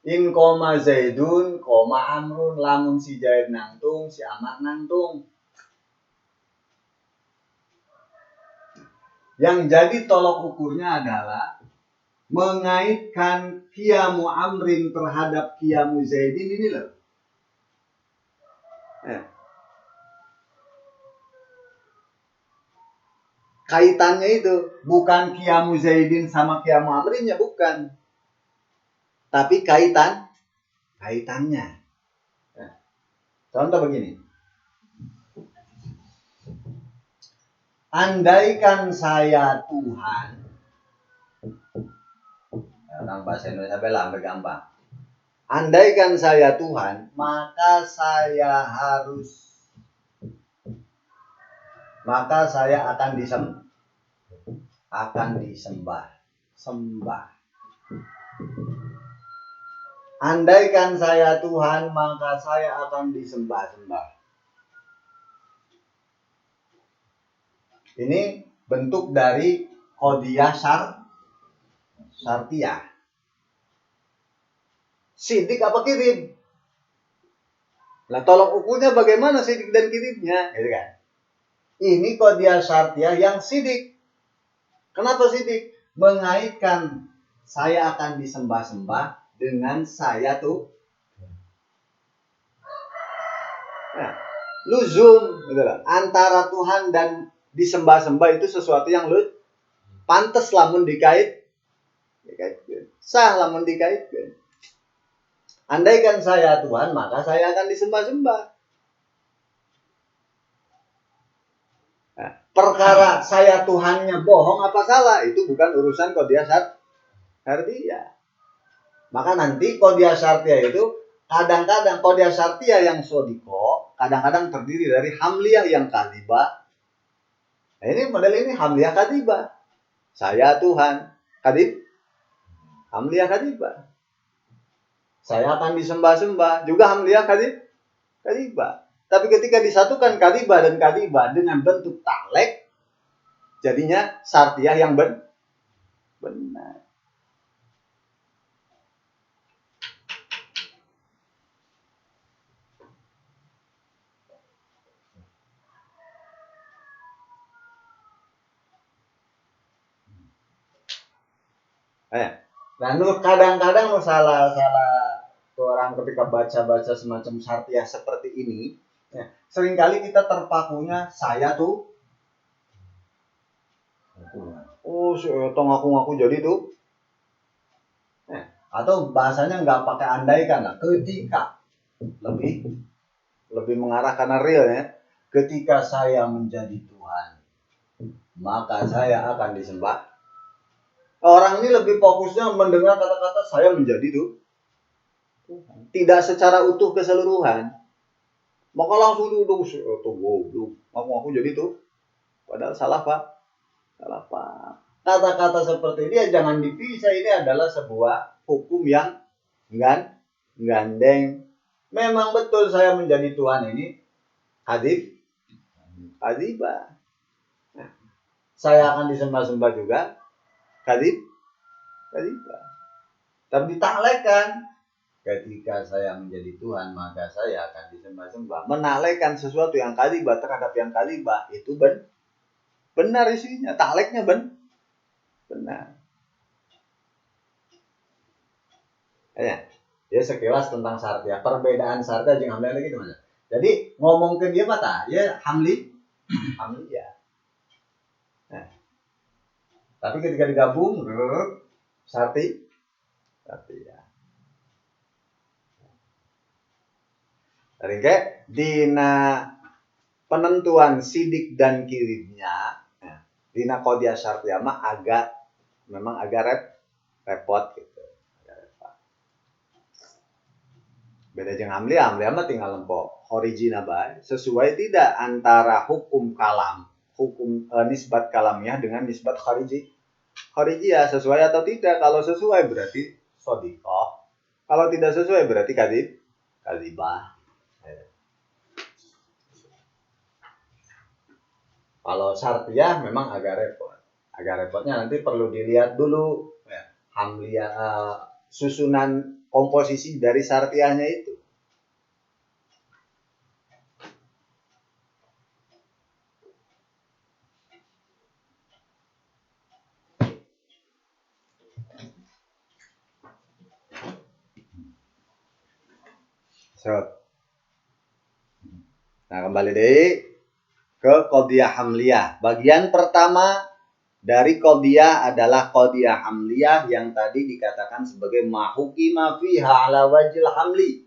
In koma Zaidun koma Amrun. Lamun si Zaid nangtung, si Amar nangtung. Yang jadi tolok ukurnya adalah mengaitkan qiyamu Amrin terhadap qiyamu Zaidin ini loh. Kaitannya itu bukan qiyamu Zaidin sama qiyamu Amrinnya, bukan. Tapi kaitannya. Contoh begini. Andaikan saya Tuhan, orang bahasa Indonesia bela gampang. Andaikan saya Tuhan, maka saya akan disembah. Andaikan saya Tuhan, maka saya akan disembah. Ini bentuk dari qodiyah syartiyah. Sidik apa kirib? Nah, tolong ukurnya bagaimana sidik dan kiribnya, gitu kan? Ini qodiyah syartiyah yang sidik. Kenapa sidik? Mengaitkan saya akan disembah-sembah dengan saya tuh. Nah, luzum, gitu lah. Antara Tuhan dan disembah-sembah itu sesuatu yang pantes lamun dikaitkan. Sah lamun dikaitkan. Andaikan saya Tuhan, maka saya akan disembah-sembah. Nah, perkara saya Tuhannya bohong apa salah, itu bukan urusan qodiyah syartiyah. Maka nanti qodiyah syartiyah itu kadang-kadang qodiyah syartiyah yang sodiko kadang-kadang terdiri dari hamliyah yang kadibah. Nah, ini model ini hamliyah kadibah. Saya Tuhan, hamliyah kadibah. Saya akan disembah-sembah, juga hamliyah kadibah. Tapi ketika disatukan kadibah dan kadibah dengan bentuk taklek, jadinya syartiyah yang benar. Nah, kadang-kadang salah orang ketika baca semacam syartiyah seperti ini, ya, seringkali kita terpakunya saya tuh. Oh, ngaku jadi tuh. Atau bahasanya nggak pakai andaikan lah, ketika lebih mengarah karena real ya. Ketika saya menjadi Tuhan, maka saya akan disembah. Orang ini lebih fokusnya mendengar kata-kata saya menjadi tuh, tidak secara utuh keseluruhan. Maka langsung duduk aku jadi tuh. Padahal salah pak. Kata-kata seperti ini jangan dipisah. Ini adalah sebuah hukum yang gandeng. Memang betul saya menjadi Tuhan ini kadibah. Saya akan disembah-sembah juga kadibah. Tapi ditaklekkan. Ketika saya menjadi Tuhan, maka saya akan disembah-sembah. Menaklekkan sesuatu yang kadibah terhadap yang kadibah itu benar isinya. Takleknya benar. Ya sekilas tentang syartiyah. Perbedaan syartiyah jeung hamliyah lagi gimana? Jadi ngomong ke dia mata, ya hamliyah. Nah, tapi ketika digabung syartiyah. Ringke dina penentuan sidik dan kirimnya dina qadiyah syartiyah mah memang agak repot gitu. Beda jeung amliah mah tinggal lempok horijina bae. Sesuai tidak antara hukum kalam, hukum nisbat kalamiah dengan nisbat kharijiyah sesuai atau tidak? Kalau sesuai berarti shadiqah. Kalau tidak sesuai berarti kadzibah. Kalau syartiyah memang agak repot. Agak repotnya nanti perlu dilihat dulu hamliyah, susunan komposisi dari syartiyahnya itu. Nah, kembali deh ke qadiyah hamliyah. Bagian pertama dari qadiyah adalah qadiyah hamliyah yang tadi dikatakan sebagai mahukima fiha ala wajil hamli.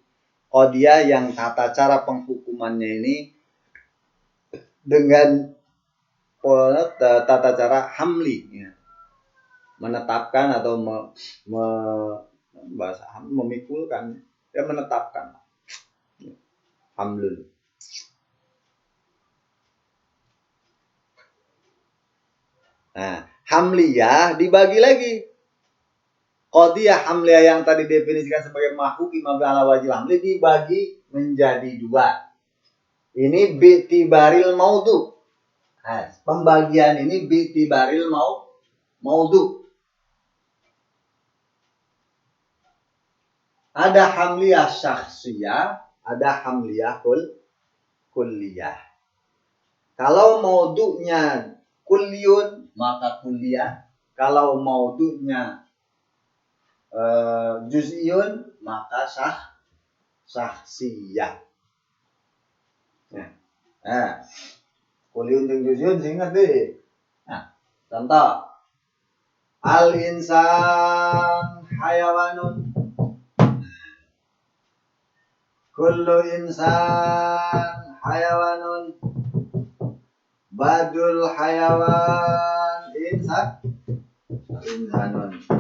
Qadiyah yang tata cara penghukumannya ini dengan tata cara hamli, ya. Menetapkan atau memikulkan, ya menetapkan. Hamlun. Nah, hamliyah dibagi lagi. Qadiyah hamliyah yang tadi definisikan sebagai mahukima ala wajil hamli dibagi menjadi dua. Ini bi'tibaril maudhu. Nah, pembagian ini bi'tibaril maudhu. Ada hamliyah syakhsiyah, ada hamliyah kulliyah. Kalau maudhu'nya kulliyun maka kulliyah. Kalau maudhu'nya juz'iyun maka syakhsiyah. Nah, kulliyun jeung juz'iyun ingat deh. Nah, contoh al-insan hayawanun. Kullu insan hayawanun. Badul hayawan insanun.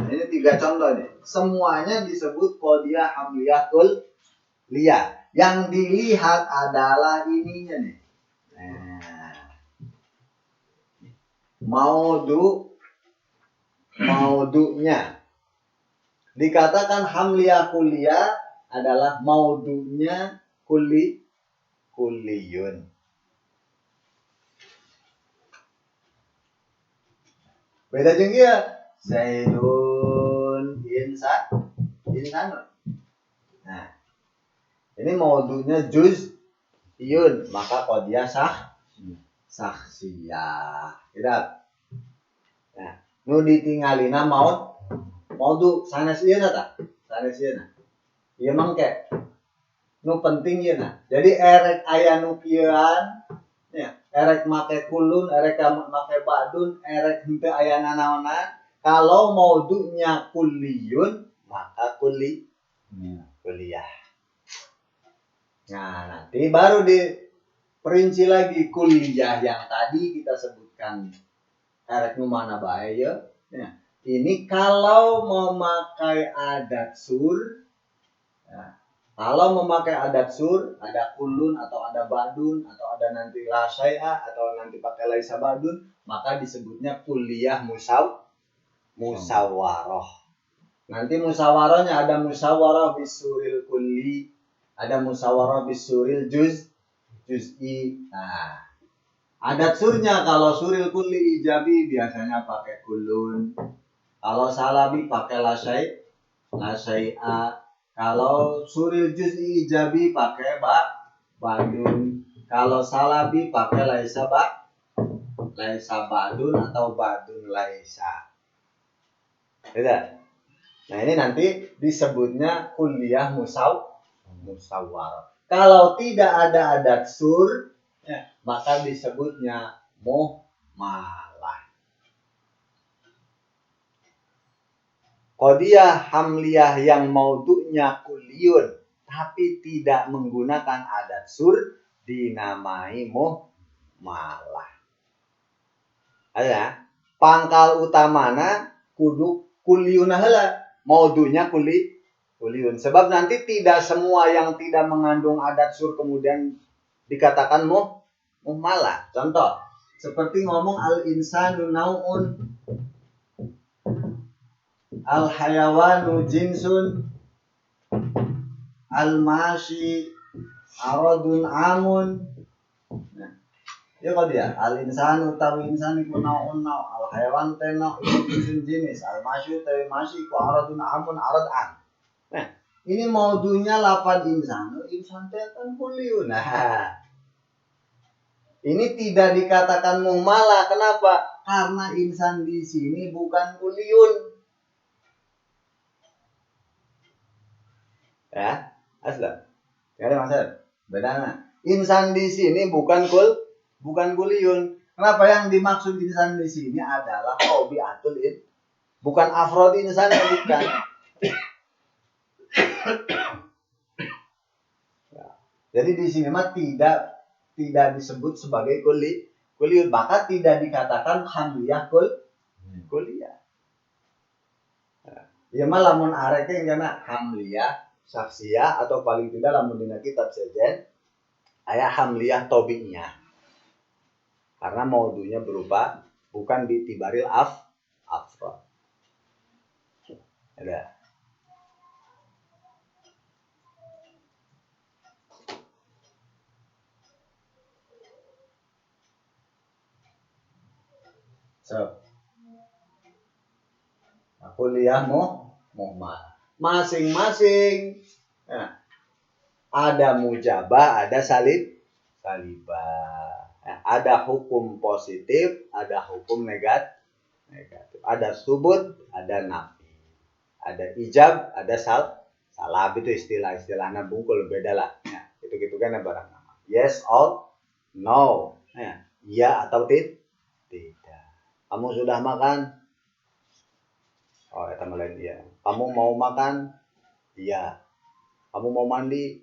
Ini 3 contoh nih. Semuanya disebut qadiyah hamliyah kulliyah. Yang dilihat adalah ininya nih. Maudhu'nya. Dikatakan hamliyah kulliyah adalah maudhu'nya kulliyun. Beda jeung ieu. Zaidun insanun. Nah, ini maudhu'nya juz'iyun, maka qadiyah syakhsiyah. Tidak. Nah, nu ditinggalina maudhu sanes ieu tah? Sanes ieu na. Ieu mangke nu penting ieu na. Jadi erek aya nu kieuan ya, erek make kulun, erek make ba'dun, erek henteu aya nanaonan. Kalau maudhu'nya kulliyun, maka kulliyah. Nah, nanti baru diperinci lagi kulliyah yang tadi kita sebutkan. Erek nu mana bae ya. Ini kalau memakai adat sur. Ya. Kalau memakai adat sur, ada kulun atau ada badun atau ada nanti la syai'a atau nanti pakai laisa badun, maka disebutnya kulliyah musyawarah. Nanti musyawarahnya ada musyawarah bisuril kulli, ada musyawarah bisuril juz'i. Nah, adat surnya kalau suril kulli ijabi biasanya pakai kulun. Kalau salabi pakai la syai'a. Kalau suril juz'i ijabi pakai badun. Kalau salabi pakai laisa badun atau badun laisa. Tidak. Nah, ini nanti disebutnya kulliyah musyawarah. Kalau tidak ada adat sur, ya, maka disebutnya muhmalah. Qadiyah hamliyah yang maudhu'nya kulliyun tapi tidak menggunakan adat sur dinamai malah. Ada pangkal utamana kudu kuliun heula, maudunya kuliun. Sebab nanti tidak semua yang tidak mengandung adat sur kemudian dikatakan muhmalah. Contoh, seperti ngomong al-insanu nau'un, al-hayawanu jinsun, al-mashi aradun amun. Nah, ya kok dia al-insanu tawi insan iku nau'un nau', al-hayawan tena jinsun jenis, al-mashi tawi mashi iku aradun amun arad an. Nah, ini maudunya lafaz insan teh kan kuliun. Nah, ini tidak dikatakan muhmalah. Kenapa? Karena insan di sini bukan kuliun. Ya, asla. Ya ada masalah. Bedanya. Insan di sini bukan kuliun. Kenapa yang dimaksud insan di sini adalah tabiatul bukan afrod insan, bukan. Ya. Jadi di sini mah tidak disebut sebagai kuliun, maka tidak dikatakan hamliyah kuliah. Ya mah lamun arek teh kana hamliyah saksiyah atau paling tidak lamun dina kitab sejen aya hamliyah tabi'iyah. Karena maudunya berupa bukan ditibaril afrod. Ada. So, kuliah muhmal. Masing-masing. Nah, ada mujabah, ada salibah. Nah, ada hukum positif, ada hukum negatif. Ada subut, ada nafi. Ada ijab, ada salab. Itu istilah-istilahnya bungkul beda lah. Nah, itu kan barang nama. Yes or no. Nah, iya atau tidak. Kamu sudah makan? Oh, itu lain iya. Kamu mau makan? Iya. Kamu mau mandi?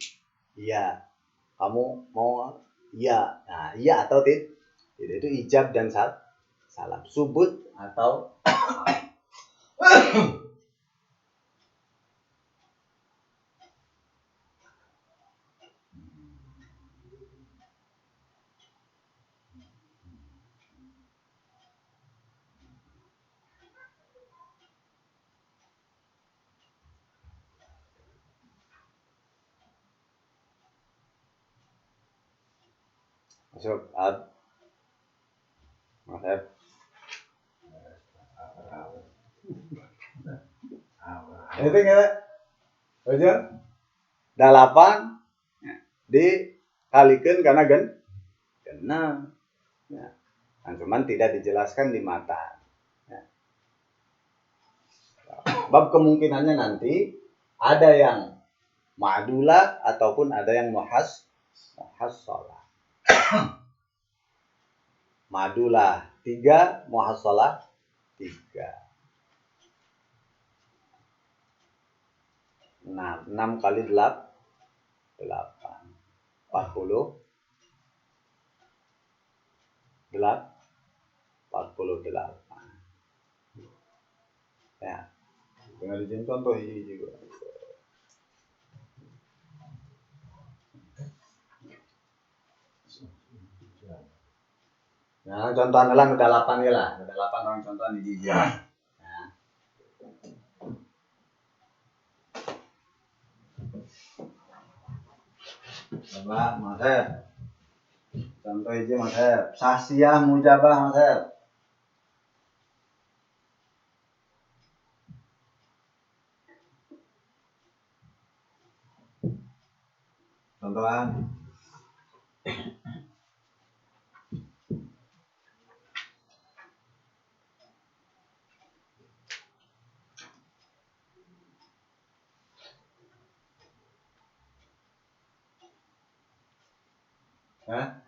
Iya. Kamu mau? Iya. Nah, iya atau tidak? Itu ijab dan salab. Subut atau masuk Mas. Itu enggak? Aja 8 dikalikan karena genap. Ya. Nah, cuman tidak dijelaskan di mata. Ya. Bab kemungkinannya nanti ada yang ma'dulah ataupun ada yang muhassalah. Ma'dulah 3, muhassalah 3. 6 kali 8 48. Ya. Dengan dijin contoh ini juga. Nah, contohnya lah udah 8 ya lah. Udah 8 orang contoh di jijik. Nah. Coba, Mas. Contoh ini Mas. Sasiyah mujabah Mas. Contohan. Hah?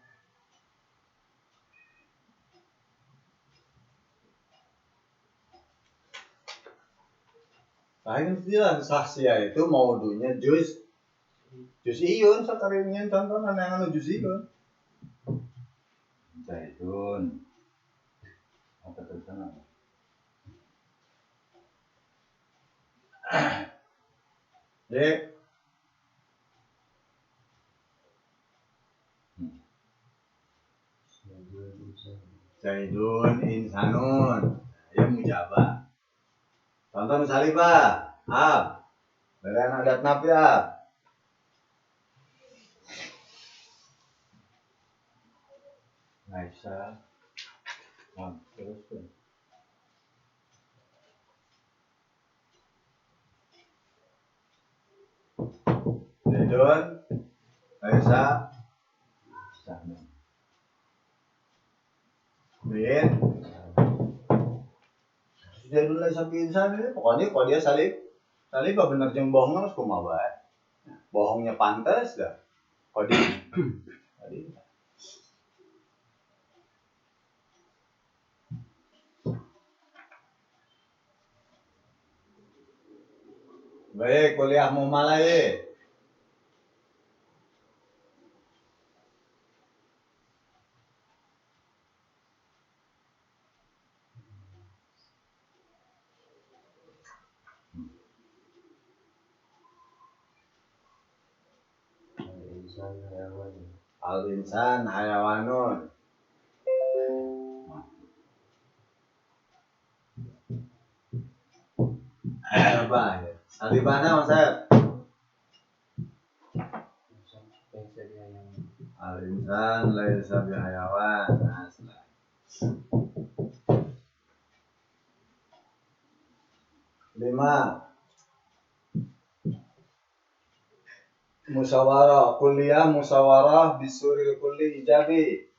Nah ini istilah sasiyah itu maudunya juz iyun sekarang contohnya yang juz iyun. Zaidun. Apa tulisan apa? Dek. Zaidun insanun. Ya mujabah. Contoh misalnya Pak. Ab. Berian adat nabi ab. Aisyah. Terus. Zaidun. Aisyah. Bin. Zaidun Aisyah bin insan ini pokoknya kalau dia salib apa bener jeung bohongnya harus kumaha bae. Bohongnya pantas dah. Kodi. Tadi. Baik, kuliah mau malai. Al-insan hayawanun. Apa ya? Salibana Mas Sep. Al-insan laisa bihayawan. Lima. Musyawarah kuliah musyawarah bisuril kulli ijabi.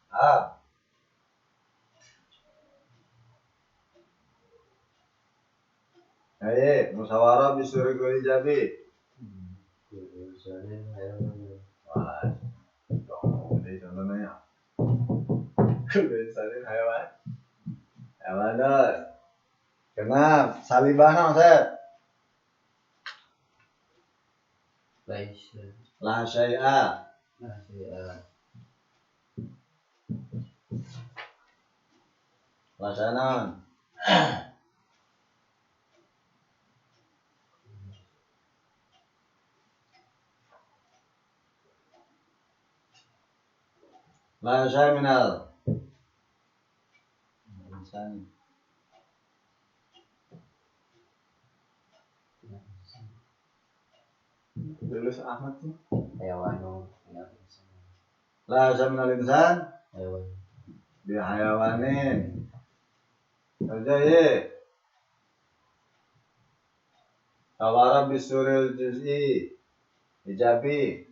Ayo, musyawarah bisuril kulli ijabi. Wah, ini contohnya. Kuliah hayawan. Hayawan dong. Kenapa? Salibana Mas Sep. La syai'a. La syai'an. La syai' minal insan. Tulis Ahmad sih. Hayawanu. La syai' minal insan. Hayawan. Bi hayawanin. Kerja ye. Tawara bisuril juz'i. Ijabi.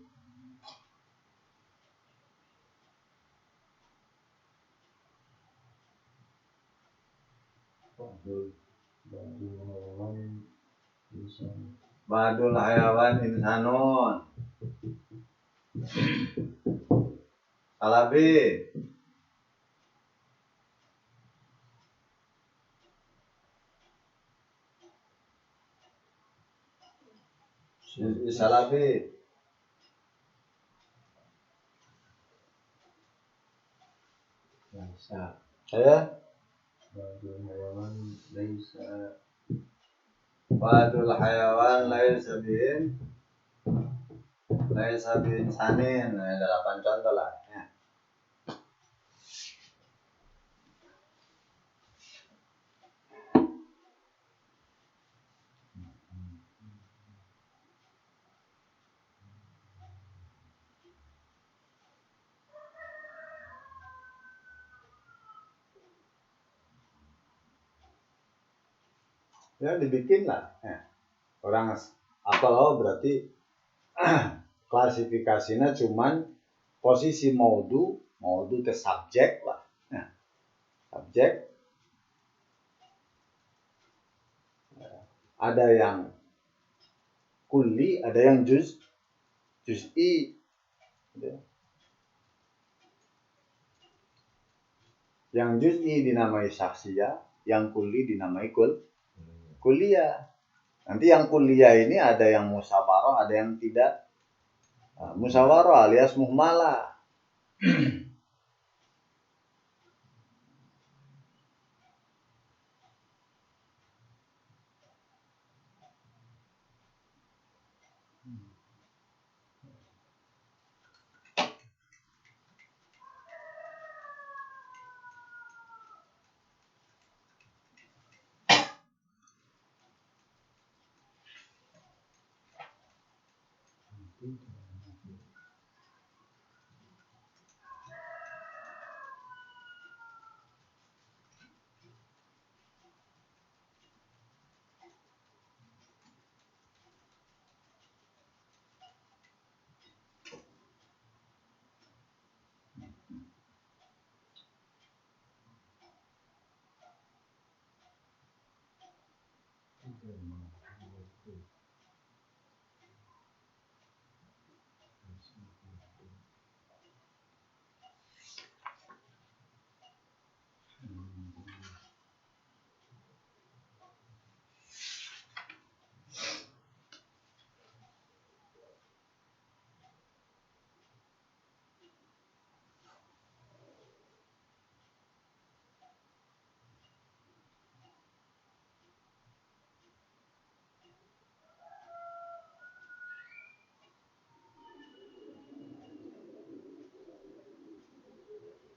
Badul hayawan insanun. Salabi. Salabi. Saya Badul hayawan laisa bin sanin. Nah, 8 contoh lah ya. Ya dibikin lah ya. Orang apal berarti klasifikasinya cuman posisi maudu ke subjek lah ya. Subjek ada yang kulli, ada yang juz'i ya. Yang juz'i dinamai syakhsiyah, yang kulli dinamai kuliah. Nanti yang kuliah ini ada yang musyawarah, ada yang tidak. Musyawarah alias muhmalah.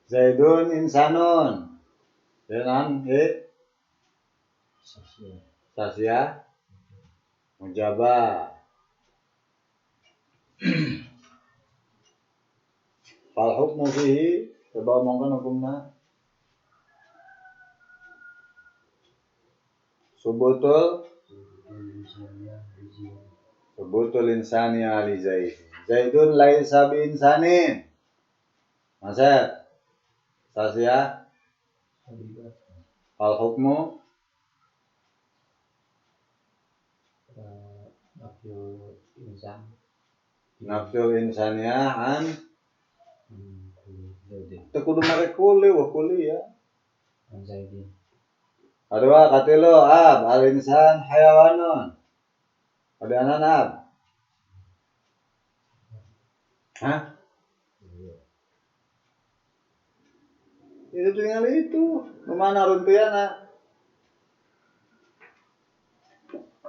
Zaidun insanun. Dengan Sasya Mujaba. Fal hukmu fihi, coba omongkan hukumnya. Subutul insani ali Zaid. Zaidun laisa bi insanin. Masa Sasya fal hukmu nafsul insaniya an tekudu make kuliah. Adua katilo al insan hayawanun. Ada anak. Hah? Itu tinggal itu. Kemana runtuyana?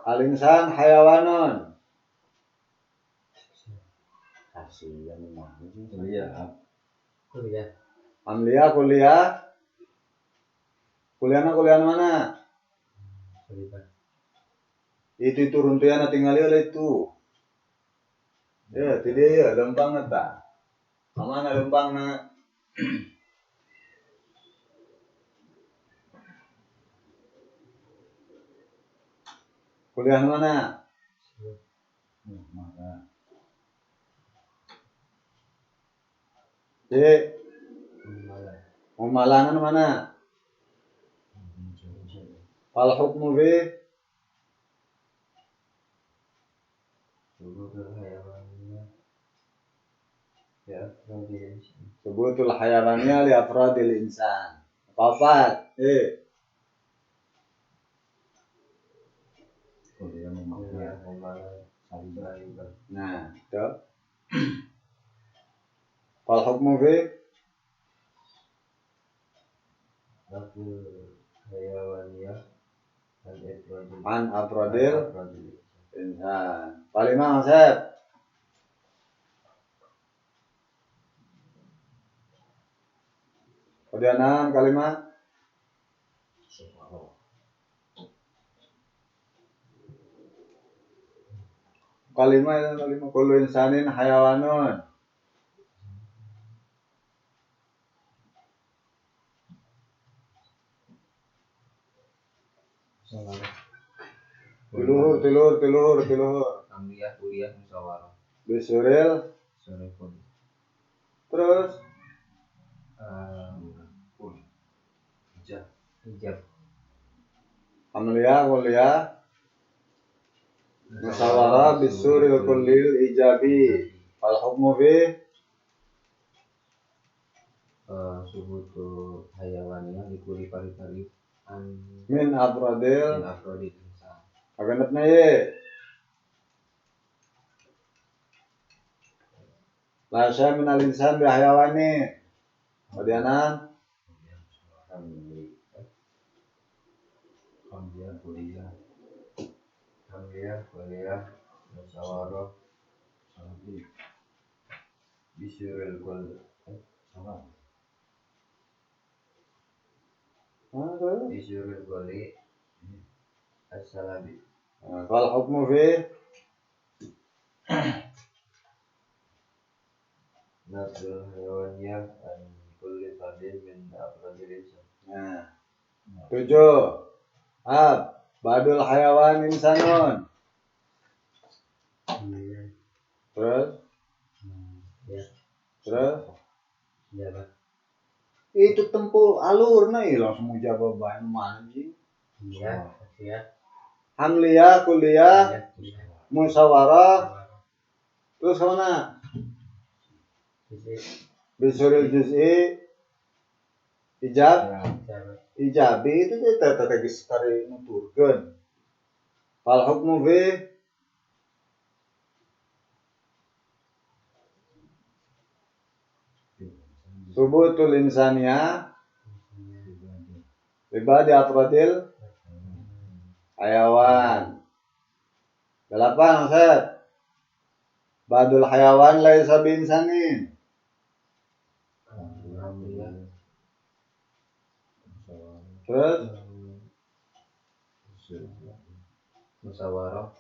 Al insan hayawanun. Kasihan mah. Kuliah. Amlia kuliah. Kuliah mana? Itu runtuyana tinggal oleh itu. Ya, tidak ya, lempang tak. Mana lempangna? Kuliah mana? Mana? Malangan mana? Fal hukmu fi subutul hayawaniyah li afradil insan. Apa? Nah, itu. Fal hukmu fi an afradil insan. Palimah Sep. Kemudian kalimat kullu insanin hayawanun. Tilur. Amliyah, kuliah, musyawarah. Bisuril. Terus Ijab. Amliyah, kuliah, musyawarah bisuril kullil ijabi. Fal hukmu fi Subutu hayawaniyah dikuli pari-pari min afradil insan. agenepna ye. La sya min al insan bi hayawani. Kemudian kuliah, musyawarah, bisyuril kull. Bisyuril kulli as-salabi. Fal hukmu fi Nasrul hayawaniyah an kulli fardin min afradil insan. Nah, 7. Badul hayawan insanun. Terus? Ya. Terus? Ya, Pak. Itu tempuh alur nih langsung mau jawab bahan mana sih? Ya. Ya. Hamliyah, kuliah, musyawarah. Terus mana? Bisuril juz'i, ijabi itu kita tegis kari nuturkeun. Fal hukmu fi subutul insaniyah ibadi afradil hayawan. 8 Ustaz. Badul hayawan laisa bi insanin. Terus Musyawarah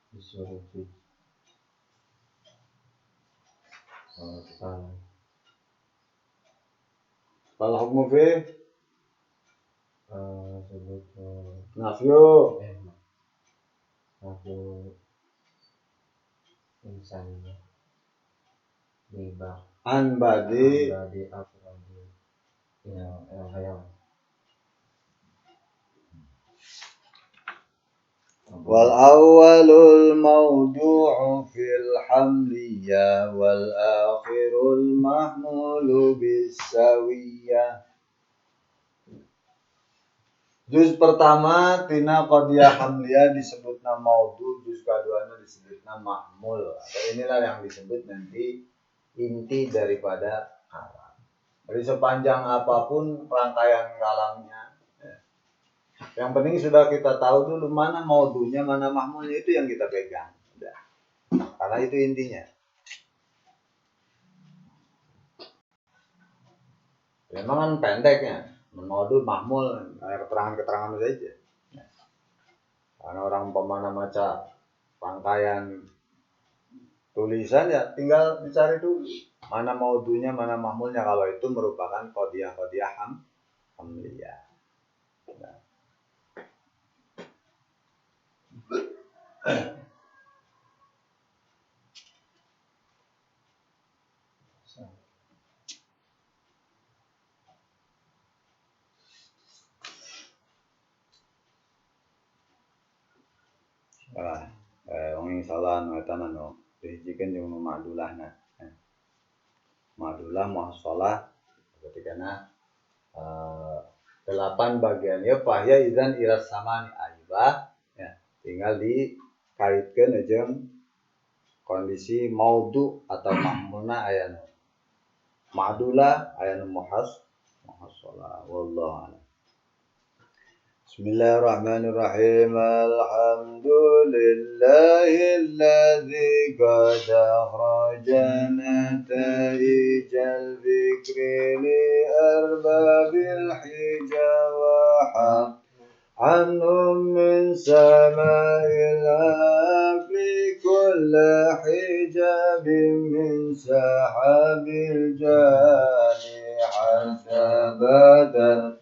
disuruh fal hukmu fi sebut nafyu insannya riba an badi afradi yang hayawan. wal awwalul mawdu'u fil hamliyah wal akhirul mahmulu bisawiyah. Juz pertama tina qadiyah hamliyah disebutna maudhu, juz keduanya disebutna mahmul. Atau inilah yang disebut nanti inti daripada kalam. Jadi sepanjang apapun rangkaian kalamnya, yang penting sudah kita tahu dulu mana maudhunya, mana mahmulnya, itu yang kita pegang. Udah. Karena itu intinya. Memang kan pendeknya, maudhu, mahmul, keterangan-keterangan saja. Karena orang pemana maca rangkaian tulisan ya tinggal dicari dulu mana maudhunya, mana mahmulnya kalau itu merupakan qadiyah hamliyah. Nah. Wong salah ngatanan no dihijikeun jeung nu ma'dulahna. Ma'dulah muhassalah ketikana 8 bagiannya fahya idzan ila samani aibah ya tinggal dikaitkeun jeung kondisi maudhu atau mahmulna aya nu ma'dulah aya nu muhassalah wallahu a'lam. Bismillahirrahmanirrahim. Alhamdulillahilladzi qad akhraja nataijal fikri li arbabil hijab wa anhum min sama'il aqli kulla hijabin min sahabil jani hasabadan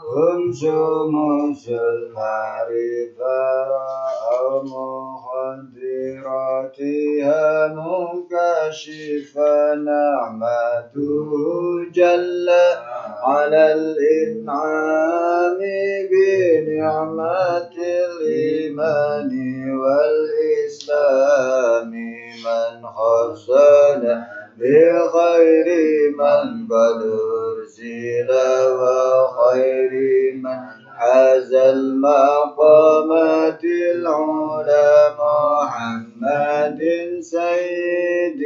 hum syumusul ma'rifah ra'au muhadiratiha mukashifa na'matuhu jalla alal in'ami bini'matil imani wal islami man khasana بخير من قد أرسل وخير من حاز المقامات العلى محمد سيد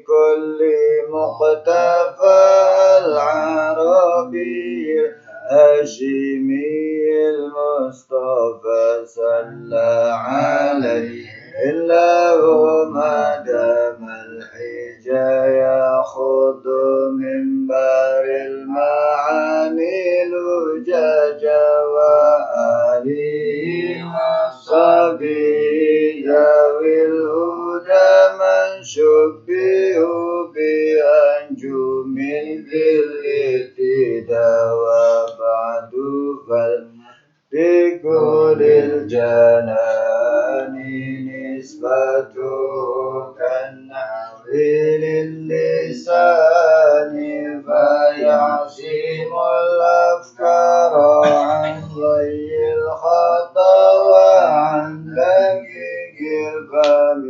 كل مقتفى العربي الهاشمي المصطفى صلى عليه إلا ما دام الحجا يأخذ منبر المعاني لجاجا وآله وصحبه ذوي الهدى من شبه بأن لساني فيعصم الأفكار عن ضي الخطا وعن دقيق الفم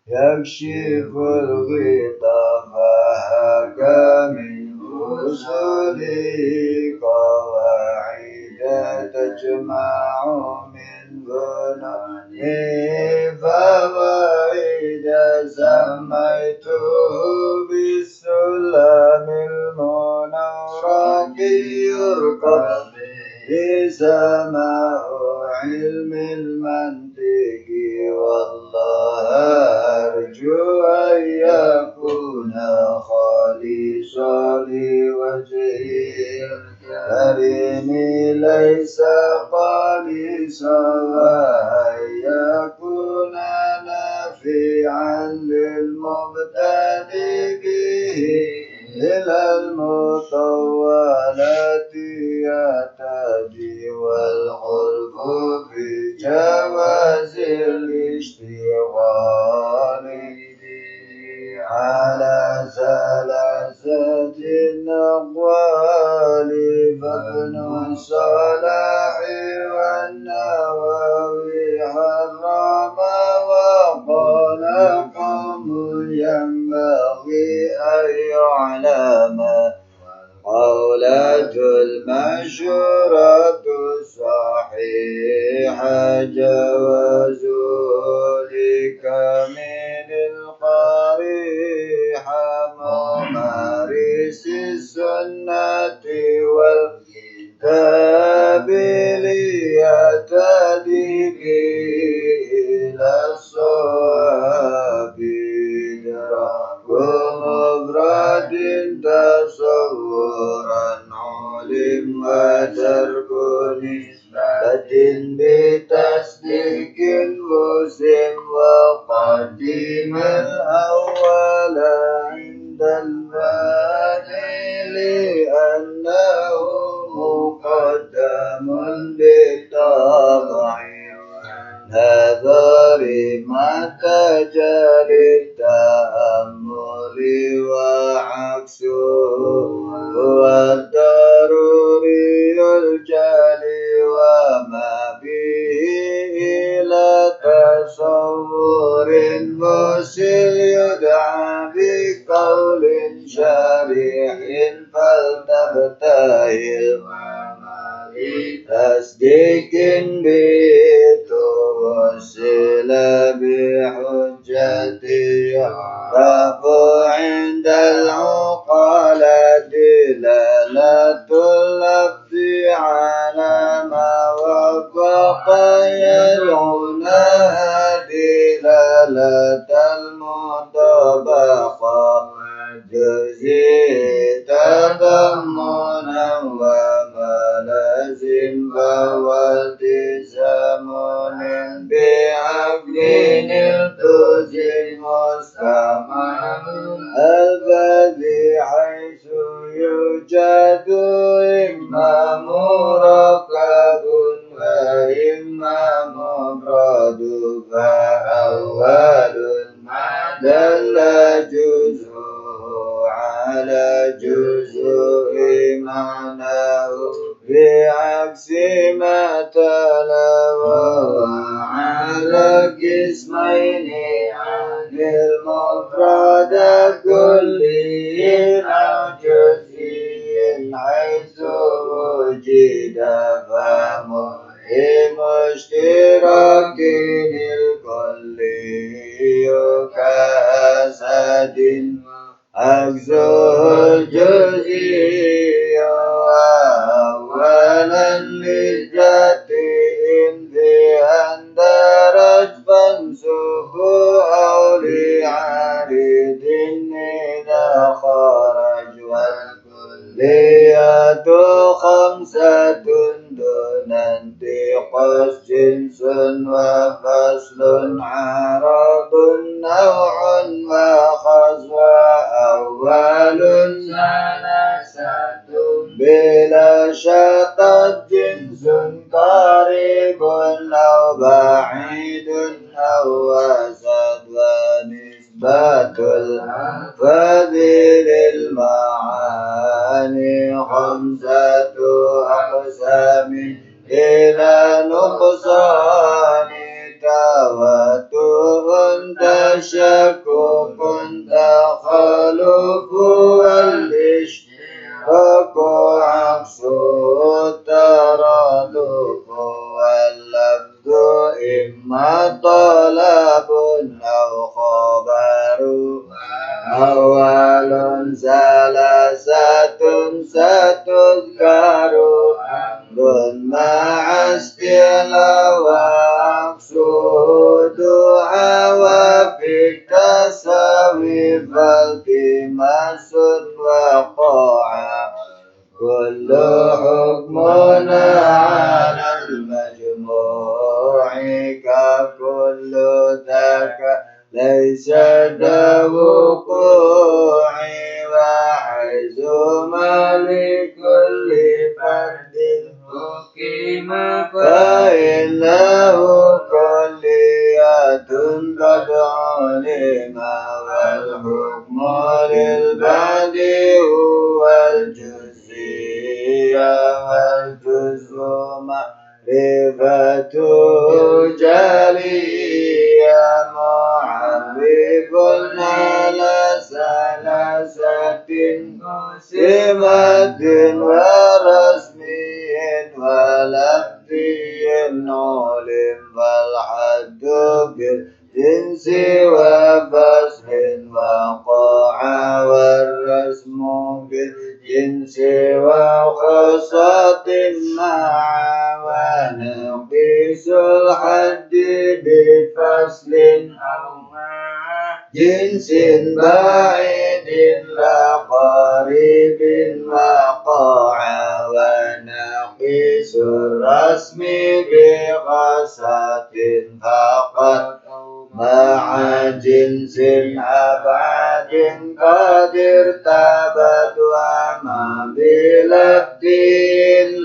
يكشف الغطاء فهاك من أصوله قواعد تجمع من بنانه فوائد سميته بالسلم المنورق يرقى سماء علم المنطق والله أرجو أن يكون خالصا لوجهه الكريم ليس خالصا وأن يكون نافعا للمبتدئ به إلى المطولة يهتدي والخلف في جواز الاشتغال على ثلاثة أقوال فابن الصلاح والنووي حرم وقال قوم ينبغي أن يعلم قولة المشهورة الصحيحة جواز لكامل القريحة ممارس السنة والكتاب ليهتدي به إلى الصواب إدراك مفرد تصورا علم وترك نسبة بتصديق مسلم وقدم الأول عند البادئ لأنه مقدم بالطبع نظر متى جرى التأمل وعكسه هو الضروري الجلي وما به إلى تصور مسل يدعى بقول شريح فلتبتهل تصديق بتوصل بحجة يعرف عند العقل دلالة اللفظ على ما وفق يدعونها دلالة المطابقة جزء تضمنا وملازم فهو التزام بعقل التزم مستعمل الذي حيث يوجد إما مركب وإما مفرد فأول ما دل جزءه على جزء معناه بعكس ما تلا وهو على قسمين عن المفرد كلي أو جزئي حيث وجد فمهم اشتراك الكلي كأسد أجزاء الجزئي وأولا للجتين بأن درج فانسوه أو لعارض إذا خرج والكلية خمسة دون انتقاص جنس وفصل عرض نوع وخص وأول ثلاثة بلا شطط جنس قريب أو بعيد أو وسط ونسبة الفضل خمسة أقسام إلى نقصان تواتر تشكك تخلف والاشتراك عكس الترادف واللفظ إما طلب أو خبر أول ثلاثة ستذكر أمر مع استعلاء وعكس دعاء وفي التساوي فالتماس وقاعة كل حكمنا على المجموع ككل ذاك ليس ذا وقوع وحيث ما لكل فرد حكم فإنه كلية قد علم والحكم للبعد هو الجزئية والجزء معرفته جلية معرف على ثلاثة سمة ورسمي ولفظي علم فالحد بالجنس وفصل وقاع والرسم بالجنس وخاصة مع ونقيس الحد بفصل أو مع جنس بعيد لا قريب وقاع ونقيس الرسم بخاصة فقط مع جنس أبعاد قد ارتبت وما بلفظ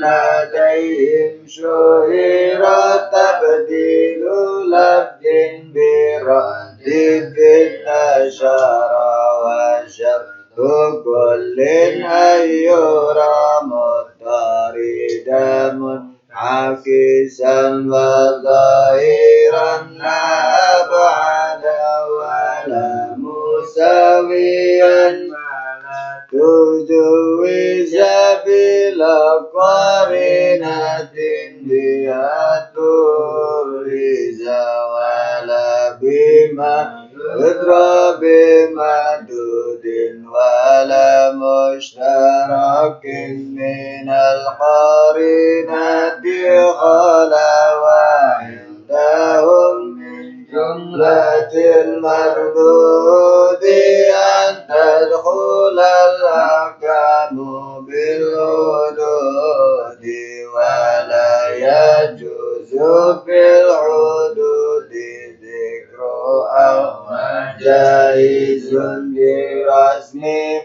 لديهم شهر تبديل لفظ برد بالنشر وشرط كل أن يرى مضطردا منعكسا وظاهرا لا أبعد ولا مساويا تجوز بلا قرينة بها تبرز ولا بما يضرب بمدود ولا مشترك من القرينة خلا وعندهم من جملة المردود أن تدخل الأحكام بالحدود ولا يجوز في الحدود ذكر أو جائز برسم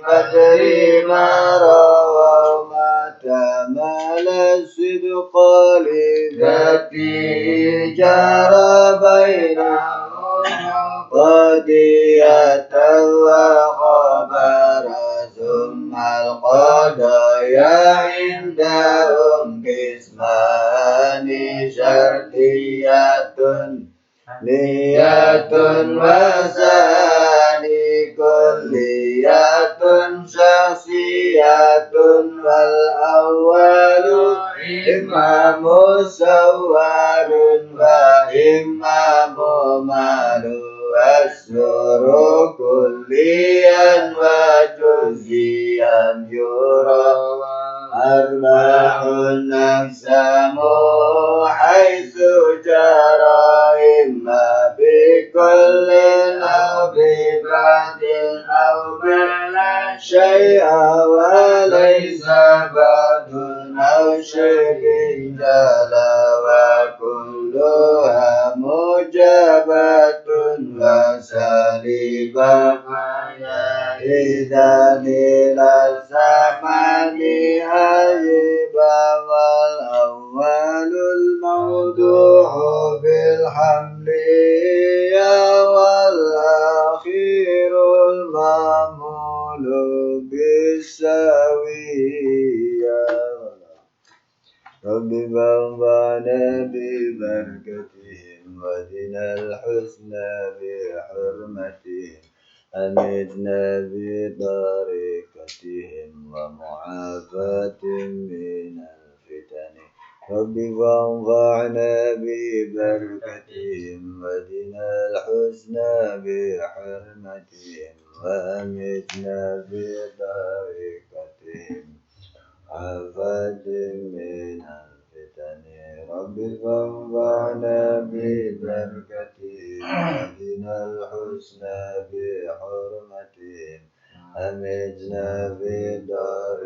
قدر ما روى ما تمال الصدق لذاته جرى بينهم قضية وخبر ثم القضايا عندهم قسمان شرطية نية وثاني كلية شخصية والأول إما مصور وإما ممال والسر كليا وجزئيا يرى أرباح الأقسام حيث جرى إما بكل أو ببعض أو بلا شيء وليس بعض أو شيء جلا وكلها موجبة وسالبة إذا للزمان هيبة والأول الموضوع بالحمل والأخير المعمول بالساوية رب فانفعنا ببركتهم وزدنا الحسنى بحرمتهم أمتنا بطريقتهم ومعافاة من الفتن رب فانفعنا ببركتهم وزدنا الحسنى بحرمتهم وأمتنا بطريقتهم عافاة من الفتن رب فانفعنا ببركتهم وزدنا الحسنى بحرمتهم أمتنا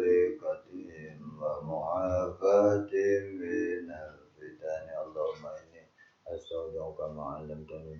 بطريقتهم ومعافاة من الفتن اللهم إني أستودعك ما علمتني